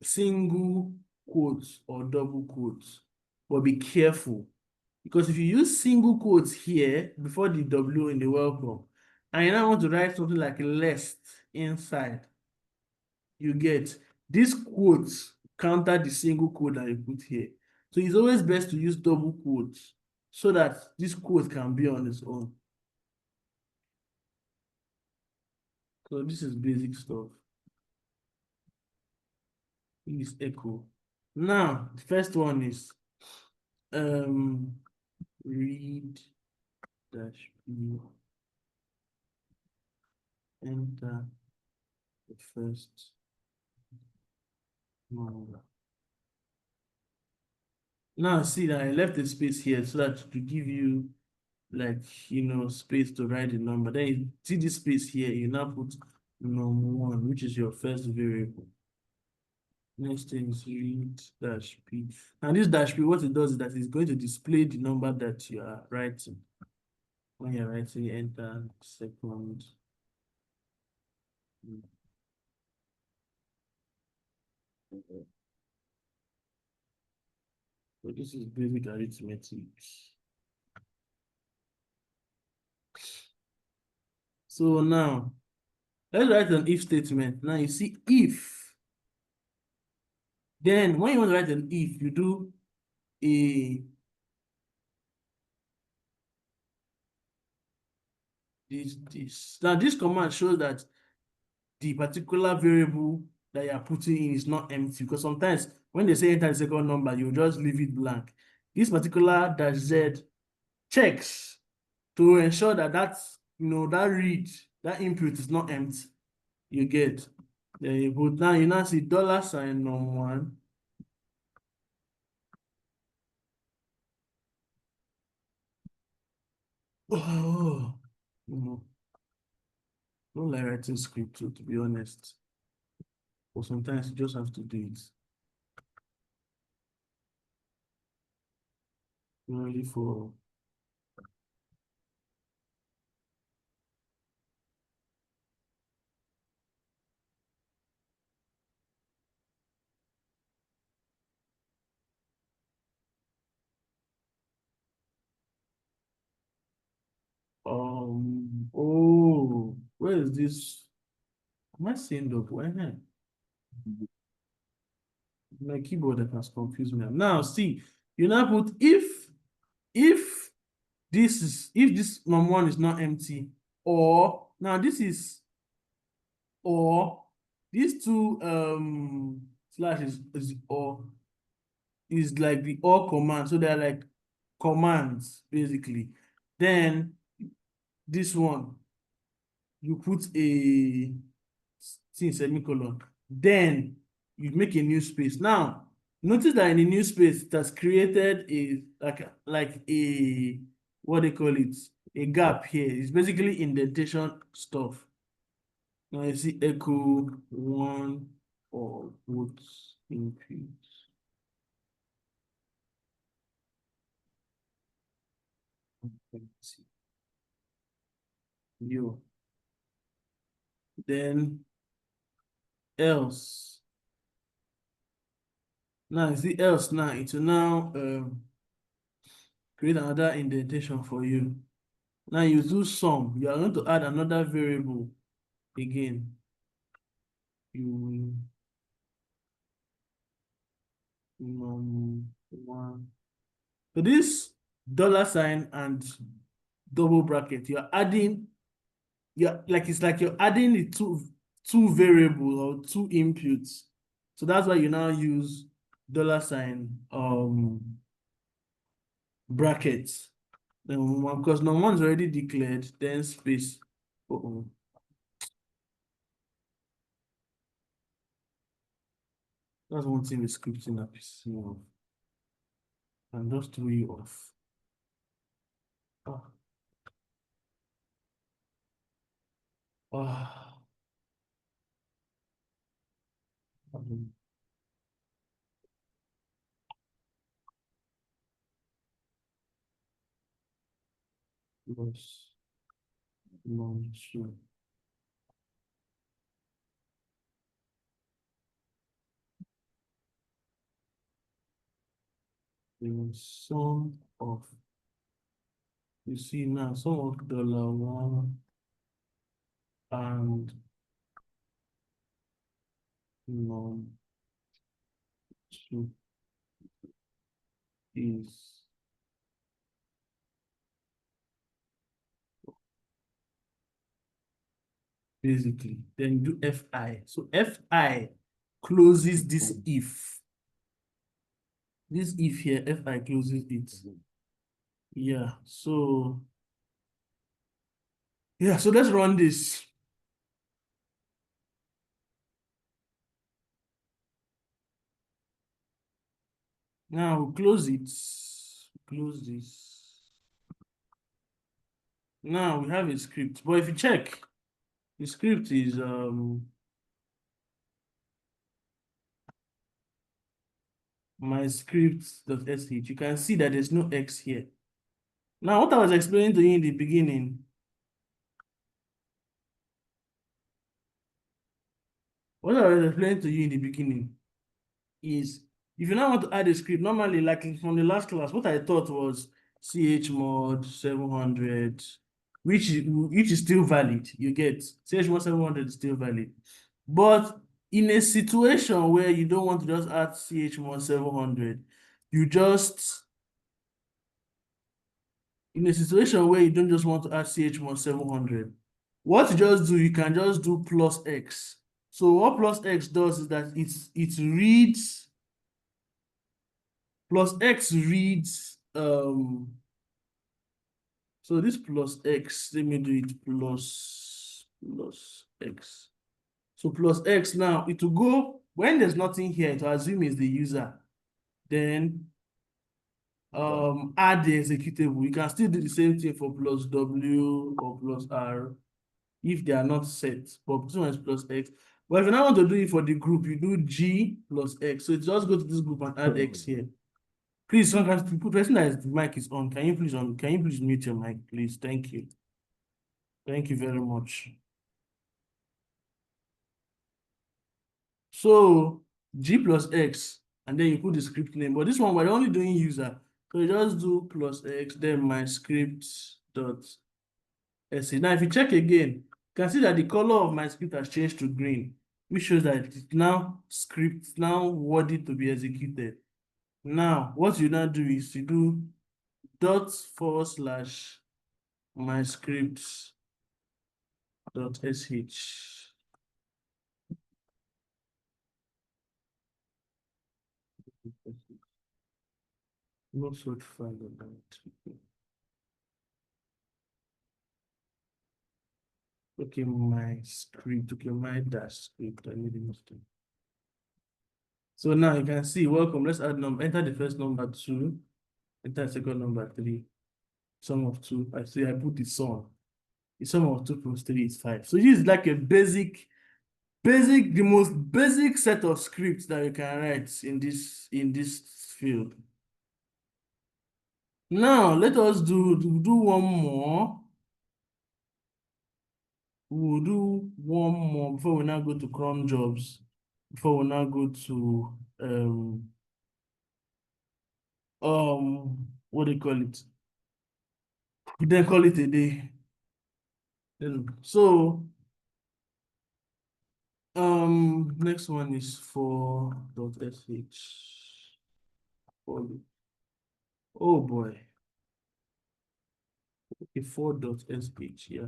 single quotes or double quotes, but be careful, because if you use single quotes here before the W in the welcome, and you now want to write something like less inside, you get these quotes counter the single quote that you put here. So it's always best to use double quotes so that this quote can be on its own. So this is basic stuff. Is echo. Now, the first one is read dash p, enter the first number. Now see that I left a space here so that to give you like space to write the number. Then you see this space here, you now put num1, which is your first variable. Next thing is read dash p. And this dash p, what it does is that it's going to display the number that you are writing. When you're writing, enter second. So this is basic arithmetic. So now, let's write an if statement. Now you see if. Then when you want to write an if, you do a this. Now this command shows that the particular variable that you are putting in is not empty, because sometimes when they say enter the second number, you just leave it blank. This particular -z checks to ensure that that's that read, that input is not empty. You get. Then you put now, you now see $sign num1. Oh, don't like writing script too, to be honest. But sometimes you just have to do it. Only for where is this? Am I saying the where? My keyboard that has confused me. Now see, you now put if this num1 is not empty, or now this is, or these two slashes is or is like the or command, so they're like commands basically. Then this one, you put a semicolon, then you make a new space. Now notice that in the new space it has created a like a, what they call it, a gap here. It's basically indentation stuff. Now you see echo 1 or both inputs. You. Then else. Now you see else, now it will now create another indentation for you. Now you do sum. You are going to add another variable again. You one. So this $sign and double bracket, you're adding, it's like you're adding the two variables or two inputs. So that's why you now use $sign brackets. Then one, because num1 is already declared, then space. That's one thing with scripting that pisses me off. And just threw you off. Plus num2. The sum of, you see now, sum of $1 and num2 is basically, then do fi. So fi closes this if. This if here, fi closes it. Yeah, so let's run this. Now we'll close it. Close this. Now we have a script, but if you check, the script is my script.sh. You can see that there's no X here. Now, what I was explaining to you in the beginning, is if you now want to add a script, normally, like from the last class, what I thought was chmod 700, which is still valid. You get chmod 700 is still valid. But in a situation where you don't want to just add chmod 700, you just in a situation where you don't just want to add chmod 700, what you just do, you can just do plus x. So what plus x does is that it reads plus x reads so this plus x, let me do it plus x. So plus x now, it will go when there's nothing here, to assume is the user, then add the executable. You can still do the same thing for plus w or plus r if they are not set, but this one is plus x. But if you now want to do it for the group, you do g plus x. So just go to this group and add x here. Please, sometimes people, person that the mic is on, can you please mute your mic, please? Thank you. Thank you very much. So g plus x, and then you put the script name. But this one, we're only doing user. So you just do plus x, then my script dot sh. Now, if you check again, you can see that the color of my script has changed to green, which shows that it's now worthy to be executed. Now, what you now do is you do // my scripts dot sh. No such file about. Okay, my script. Okay, my dash script. I need it. So now you can see, welcome. Let's add number. Enter the first number 2. Enter the second number 3. Sum of 2. I see I put the sum. The sum of 2 plus 3 is 5. So this is like a the most basic set of scripts that you can write in this field. Now let us do one more. We'll do one more before we now go to cron jobs. Before we now go to what do you call it? We then call it a day. So next one is for.sh. Oh boy. Okay, for.sh, yeah.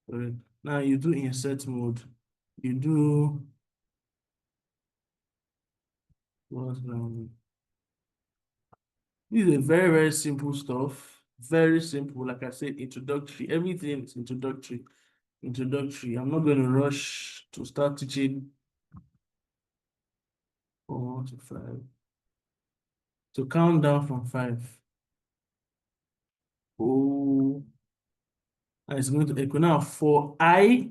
Right. Now you do insert mode. You do this is a very, very simple stuff. Very simple. Like I said, introductory. Everything is introductory. I'm not going to rush to start teaching 4 to 5. So count down from 5. Oh, and it's going to echo now for I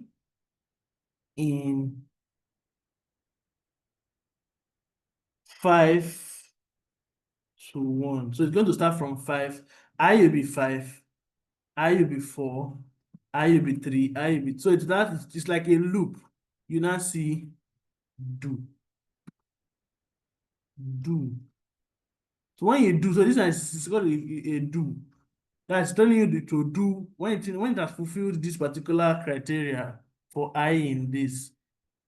in 5 to 1. So it's going to start from 5. I will be 5. I will be 4. I will be 3. I will be. So it's like a loop. You now see do. So when you do, so this is called a do. That's telling you to do when it has fulfilled this particular criteria for I in this,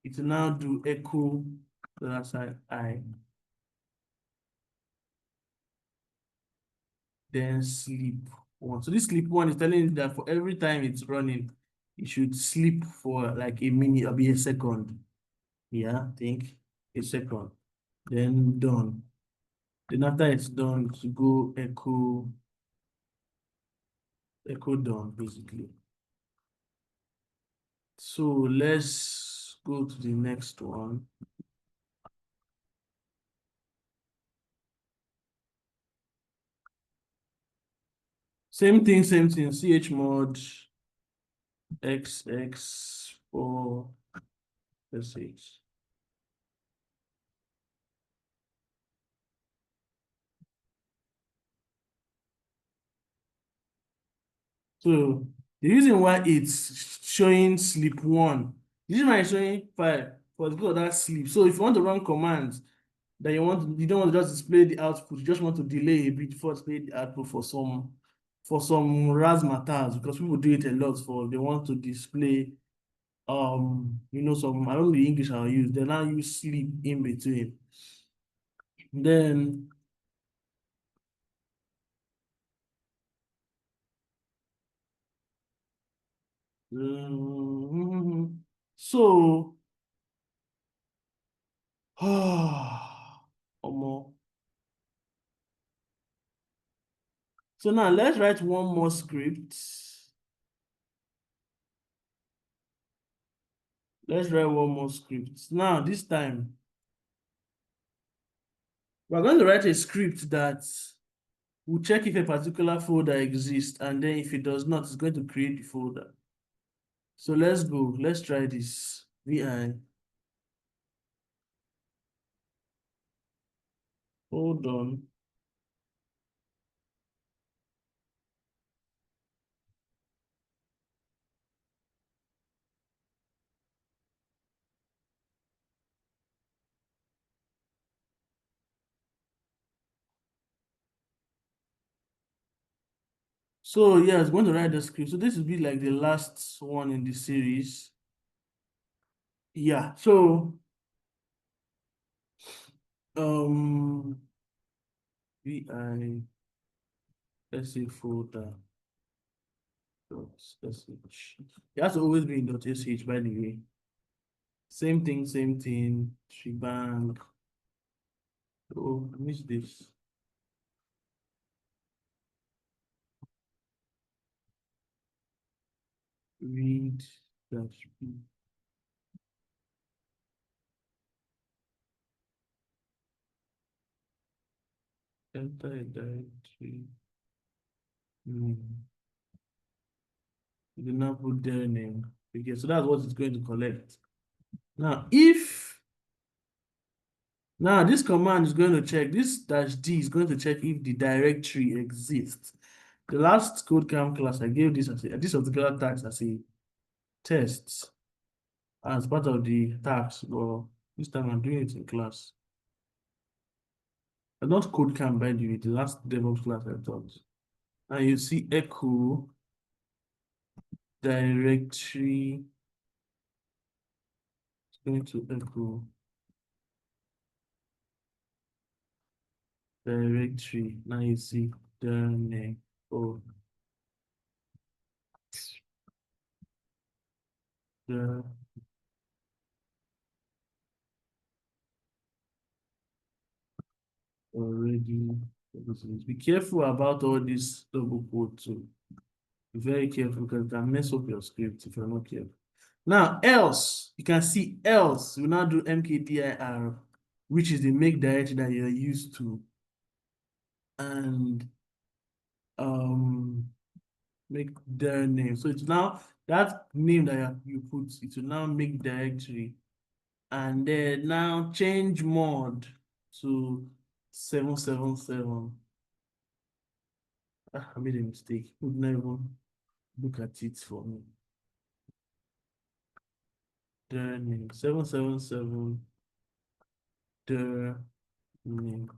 it will now do echo to that side I. Then sleep 1. So this sleep 1 is telling you that for every time it's running, it should sleep for like a minute or be a second. Yeah, think a second. Then done. Then after it's done, to go echo done, basically. So let's go to the next one. Same thing, chmod xx for sh. So the reason why it's showing sleep 1, the reason why it's showing 5 was because of that sleep. So if you want to run commands, that you don't want to just display the output, you just want to delay a bit before display the output for some razzmatazz, because people do it a lot for they want to display some, I don't know the English I'll use, then I use sleep in between. Then so Omo. So now let's write one more script. Let's write one more script. Now this time we're going to write a script that will check if a particular folder exists, and then if it does not, it's going to create the folder. So let's go. Let's try this. VI. Hold on. So yeah, it's going to write the script. So this will be like the last one in the series. Yeah. So VI SA folder .sh. It has to always be in .sh, by the way. Same thing, shebang. Oh, I missed this. Read dash p. Enter a directory. You do not put their name. Okay, so that's what it's going to collect. Now, this command is going to check, this -d is going to check if the directory exists. The last KodeCamp class, I gave this particular task as a test as part of the task, but this time I'm doing it in class. And not KodeCamp, by the way, the last DevOps class I taught. And you see echo directory. It's going to echo directory. Now you see the name. Oh, the already. Be careful about all this double quote too. Be very careful because it can mess up your script if you're not careful. Now, else, you can see else, we now do mkdir, which is the make directory that you're used to. And make their name. So it's now that name that you put, it will now make directory. And then now change mode to 777. I made a mistake. Would never look at it for me. Their name 777. Their name.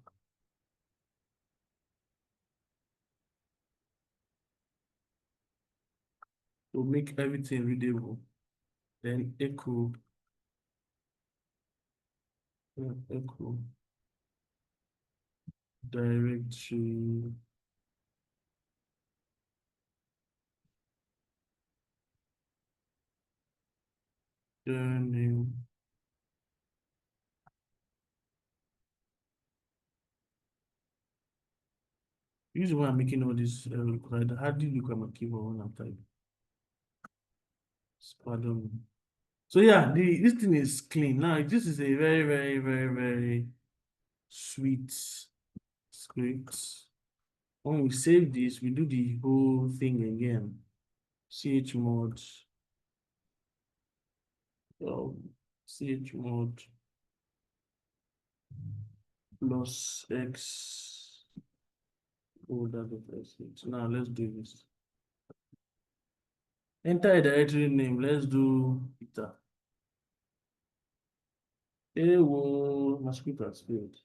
To make everything readable. Then echo. Echo. Directory. Their name. Usually when I'm making all this, I hardly look at my keyboard when I'm typing. Pardon me. So yeah, this thing is clean. Now this is a very, very, very, very sweet script. When we save this, we do the whole thing again. Chmod. Chmod plus x. Oh, that's now let's do this. Enter a directory name. Let's do Peter. My script has failed.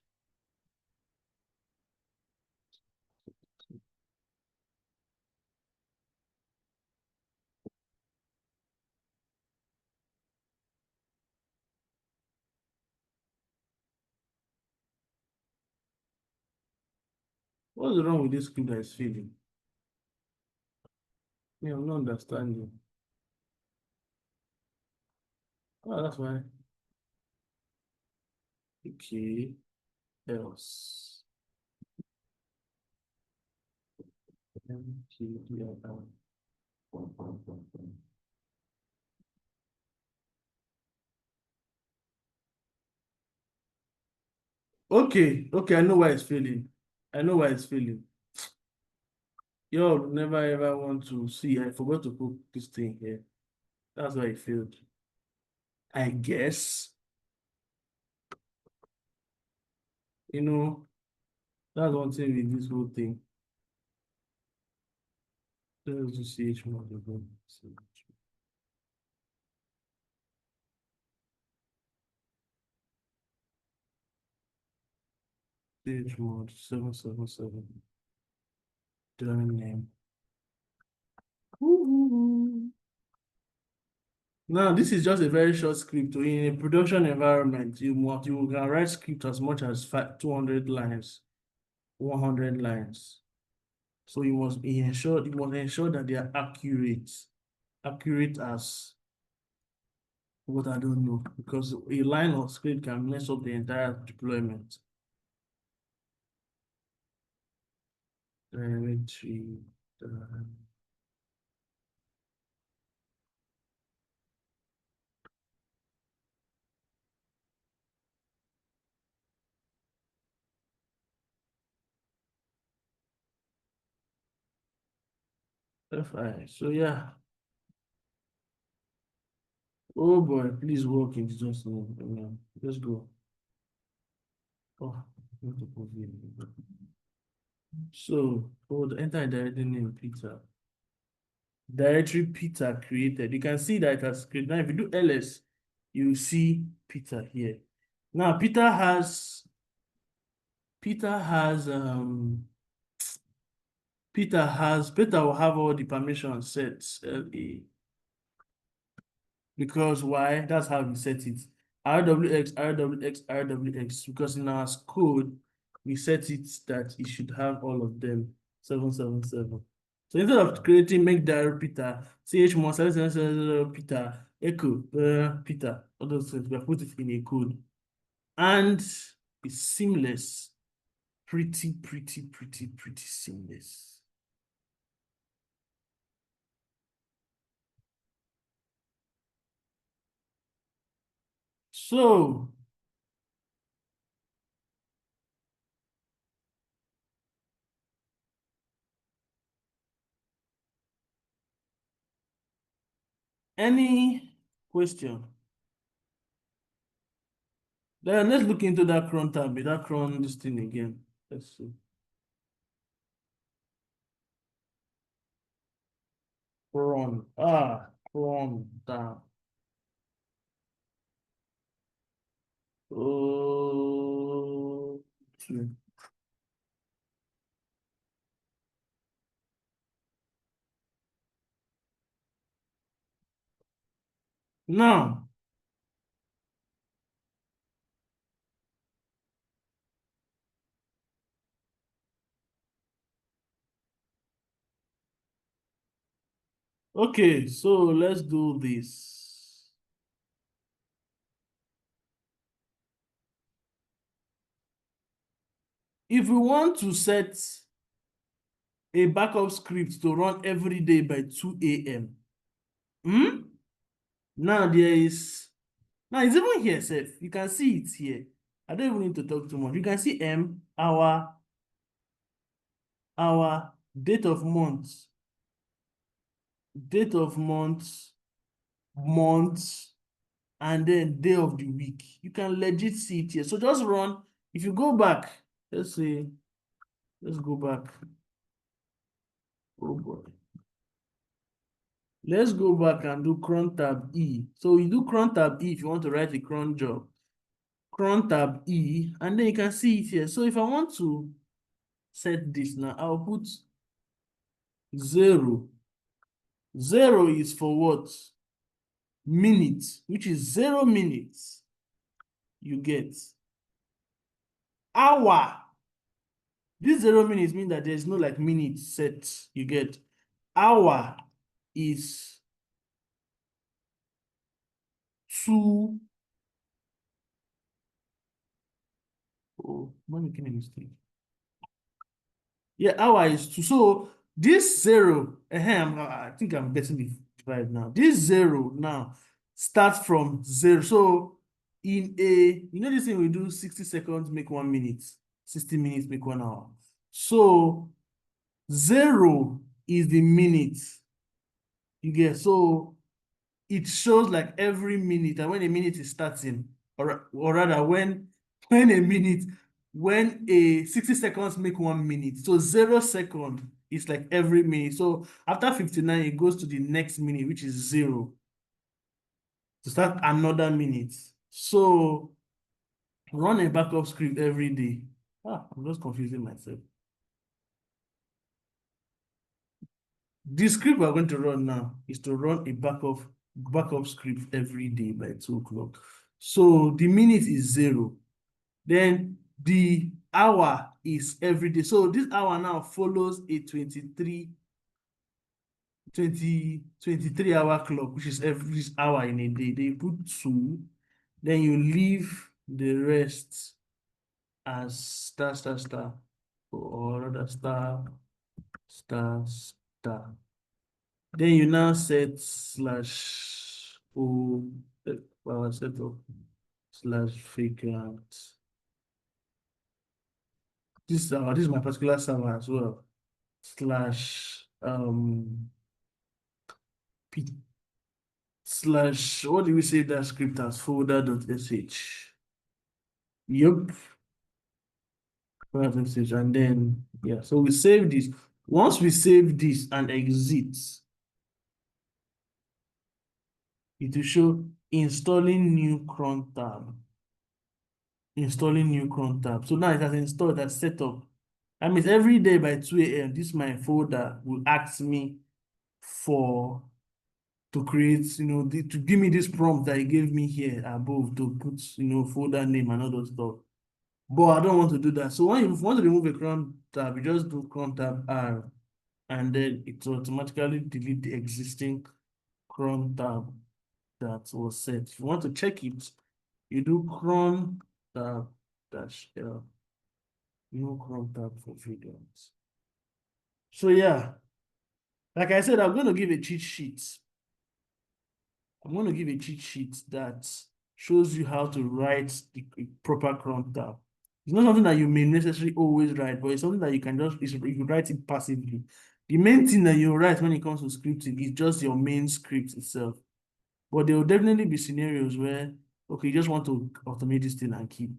What's wrong with this script that is failing? Yeah, I'm not understanding. Oh, that's why. Okay. Else. MTDL. Okay, I know why it's failing. I know why it's failing. Y'all never ever want to see. I forgot to put this thing here. That's why it failed. I guess. You know, that's one thing with this whole thing. Let's just see each one of them. Stage mode 777. Domain name. Now, this is just a very short script. In a production environment, you can write script as much as 200 lines, 100 lines. So you must ensure that they are accurate as what I don't know, because a line of script can mess up the entire deployment. Directory. FI. So yeah. Oh boy, please work in just no. Let's go. Oh, so for the enter directory name Peter. Directory Peter created. You can see that it has created. Now, if you do ls, you see Peter here. Now Peter will have all the permissions set. Because why? That's how we set it. RWX, because in our code, we set it that it should have all of them. 777. So instead of creating make direct Peter, chmod 777 Peter, echo Peter, all those things, we have put it in a code. And it's seamless. Pretty seamless. So any question? Then let's look into that cron tab, that cron this thing again. Let's see. Cron. Cron tab. Oh, now, okay, so let's do this. If we want to set a backup script to run every day by 2 a.m. Now it's even here, Seth. You can see it here. I don't even need to talk too much. You can see our date of month, and then day of the week. You can legit see it here. So just run. If you go back, let's go back. Oh boy. Let's go back and do cron tab E. So you do cron tab E if you want to write a cron job. Cron tab E, and then you can see it here. So if I want to set this now, I'll put 0. 0 is for what? Minutes, which is 0 minutes. You get hour. This 0 minutes means that there's no like minute set. You get hour is 2. Oh, I'm making a mistake. Yeah, hour is 2. So this 0, I think I'm getting the vibe now. This 0 now starts from 0. So in a, this thing we do 60 seconds make 1 minute, 60 minutes make 1 hour. So 0 is the minute. You get, so it shows like every minute, and when a minute is starting, or rather when a 60 seconds make 1 minute. So 0 second is like every minute. So after 59, it goes to the next minute, which is 0, to start another minute. So run a backup script every day. I'm just confusing myself. The script we're going to run now is to run a backup script every day by 2 o'clock. So the minute is 0. Then the hour is every day. So this hour now follows a 23 hour clock, which is every hour in a day. They put 2, then you leave the rest as star, star, star, or rather star, star, star. Then you now set /o power setup /vacant. This is my particular server as well. /p / what do we save that script as? Folder.sh. Yep. Folder.sh, and then yeah. So we save this. Once we save this and exit, it will show installing new cron tab. Installing new cron tab. So now it has installed, that setup. That means every day by 2 a.m., this my folder will ask me to create, to give me this prompt that he gave me here above to put, folder name and all those stuff. But I don't want to do that. So when you want to remove a cron tab, you just do cron tab R, and then it will automatically delete the existing cron tab that was set. If you want to check it, you do cron tab -L, no cron tab for videos. So yeah, like I said, I'm going to give a cheat sheet. I'm going to give a cheat sheet that shows you how to write the proper cron tab. It's not something that you may necessarily always write, but it's something that you can you write it passively. The main thing that you write when it comes to scripting is just your main script itself. But there will definitely be scenarios where, okay, you just want to automate this thing and keep.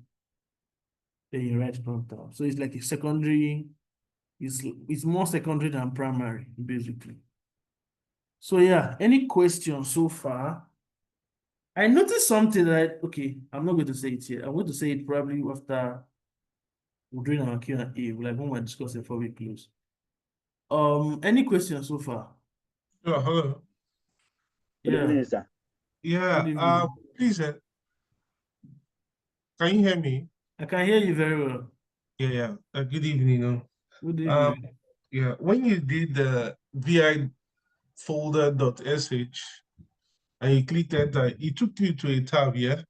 Then you write cron tab. So it's like a secondary, it's more secondary than primary, basically. So yeah, any questions so far? I noticed something that, okay, I'm not going to say it here. I'm going to say it probably after we're doing our Q&A, like when we're discussing before we close. Any questions so far? Hello. Good Yeah. evening, sir. Yeah. Good evening. Please, can you hear me? I can hear you very well. Yeah. Good evening. Good evening. Yeah. When you did the vi folder.sh and you clicked enter, it took you to a tab, yeah?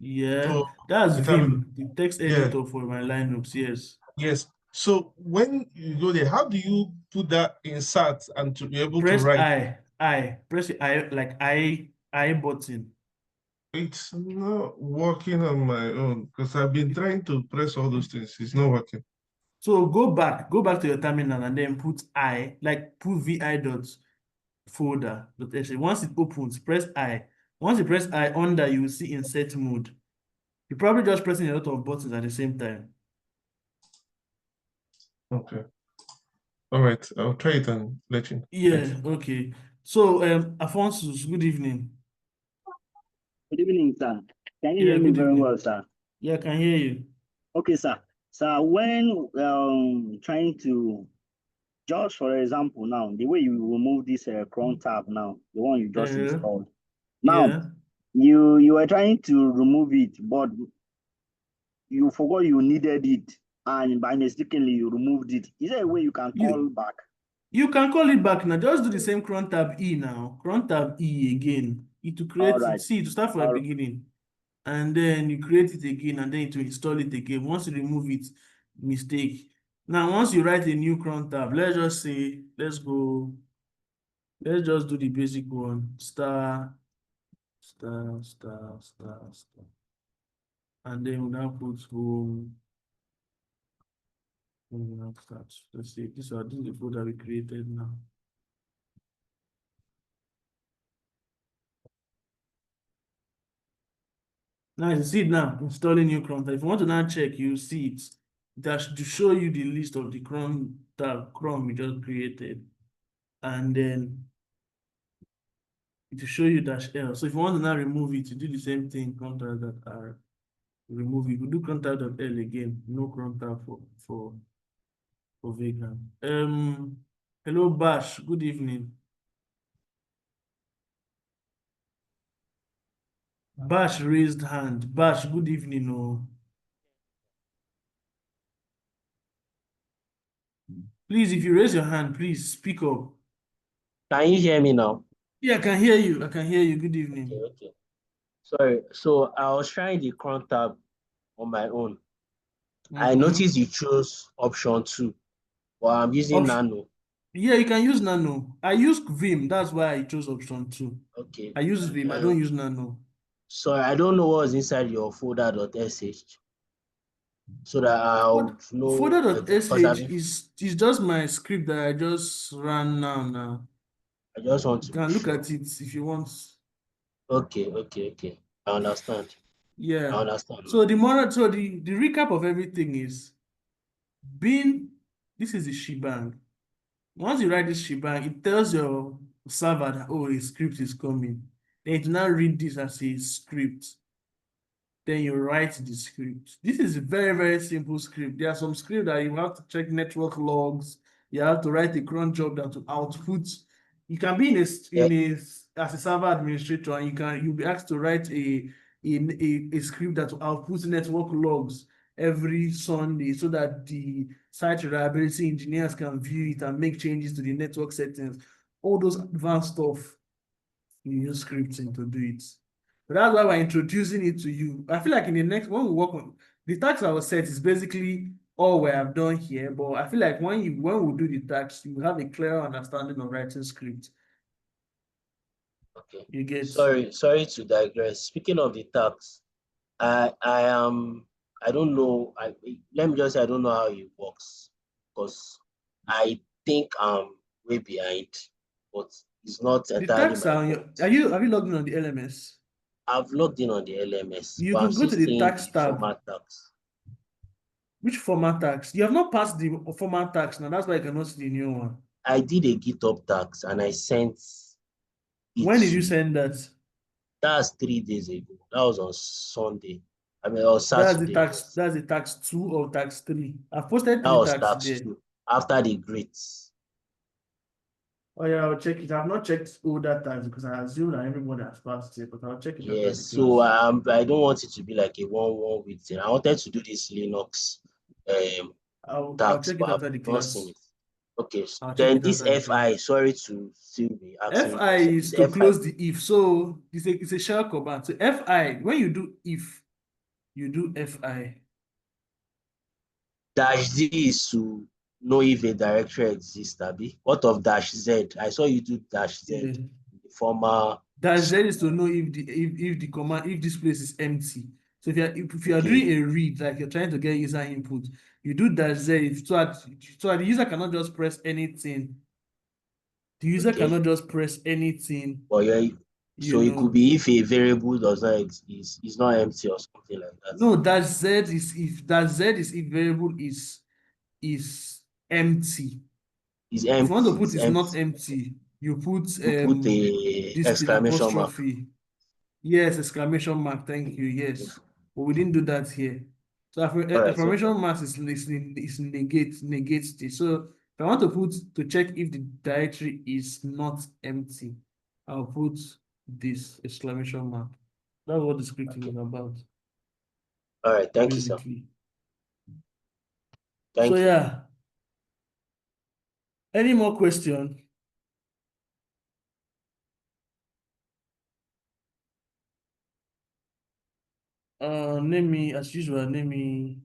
Yeah, So that's the tab, Vim, the text editor for my Linux, yes. yes. So when you go there, how do you put that insert and to be able to Press write? press the I button. It's not working on my own because I've been trying to press all those things. It's not working. So go back to your terminal and then put put vi.folder.sh. Once it opens, press I. Once you press I under, you will see insert mode. You're probably just pressing a lot of buttons at the same time. Okay. All right. I'll try it and let you know. Yeah, Thanks. okay. So Alphonsus, good evening. Good evening, sir. Can you Yeah, hear me good very evening. well, sir? Yeah, I can hear you. Okay, sir. So when trying to, just for example now, the way you remove this cron tab now, the one you just installed. Now, Yeah. you were trying to remove it, but you forgot you needed it. and by mistakenly you removed it. Is there a way you can call back? You can call it back now. Just do the same cron tab E now. Cron tab E again. It will create All right. it. See, to start from the beginning. And then you create it again, and then it will install it again. Once you remove it, mistake. Now, once you write a new cron tab, let's just say, let's just do the basic one. Star. And then we'll now put home. Let's see. This is the folder we created now. Now you see it now, installing new cron tab. If you want to now check, you see it. That should show you the list of the cron we just created. And then it will show you -L. So if you want to now remove it, you do the same thing, cron tab that R. Remove it. We do cron tab that L again. No cron tab for vegan. Hello Bash, good evening. Bash raised hand. Bash, good evening. Oh. Please, if you raise your hand, please speak up. Can you hear me now? Yeah, I can hear you. I can hear you. Good evening. Okay. Sorry. So I was trying the cron tab on my own. I noticed you chose option 2, but I'm using Nano. Yeah, you can use Nano. I use Vim. That's why I chose option 2. Okay. I use Vim. I don't use Nano. Sorry, I don't know what's inside your folder.sh. So that I'll know. Folder.sh is just my script that I just ran now. I just want to. You can look at it if you want. Okay. I understand. Yeah. I understand. So the recap of everything is this is the shebang. Once you write this shebang, it tells your server that, oh, a script is coming. Then it will now read this as a script. Then you write the script. This is a very, very simple script. There are some scripts that you have to check network logs. You have to write a cron job that to output. You can be as a server administrator, and you'll be asked to write a script that will output network logs every Sunday so that the site reliability engineers can view it and make changes to the network settings. All those advanced stuff, you use scripting to do it. But that's why we're introducing it to you. I feel like in the next, when we work on the task I was set is basically all we have done here. But I feel like when we do the task, you have a clearer understanding of writing script. Okay. You get. Sorry to digress. Speaking of the tax, I don't know. Let me just say I don't know how it works because I think I'm way behind, but it's not entirely my fault. Have you logged in on the LMS? I've logged in on the LMS. You can go to the tax tab. Format tax. Which format tax? You have not passed the format tax now. That's why you cannot see the new one. I did a GitHub tax and I sent it. When did you send that? That's 3 days ago. That was on Sunday. On Saturday. That's the tax 2 or tax 3. I've posted 3 that was tax there. 2 after the grades. Oh yeah, I'll check it. I've not checked all that tax because I assume that everybody has passed it, but I'll check it. Yes, so I don't want it to be like a one week thing. I wanted to do this Linux I'll tax, check it but after I've the not class. seen it. Okay, then this FI, sorry to still be asking. FI is to close the if. So it's a shell command. So FI, when you do if, you do FI. -Z is to know if a directory exists, Abi. What of -Z? I saw you do -Z. Yeah. The former -Z is to know if the command, if this place is empty. So if you are doing a read, like you're trying to get user input, you do -Z so that the user cannot just press anything. The user cannot just press anything. Well, so it could be if a variable does not exist, is not empty or something like that. No, -Z is if variable is empty. Is empty. If you want to put it's not empty, you put a exclamation mark. Yes, exclamation mark. Thank you. Yes, but we didn't do that here. So exclamation mark is negates this. So if I want to check if the directory is not empty, I'll put this exclamation mark. That's what the scripting is about. All right, thank you, sir. Thank you. yeah, any more question? Name me as usual. Name me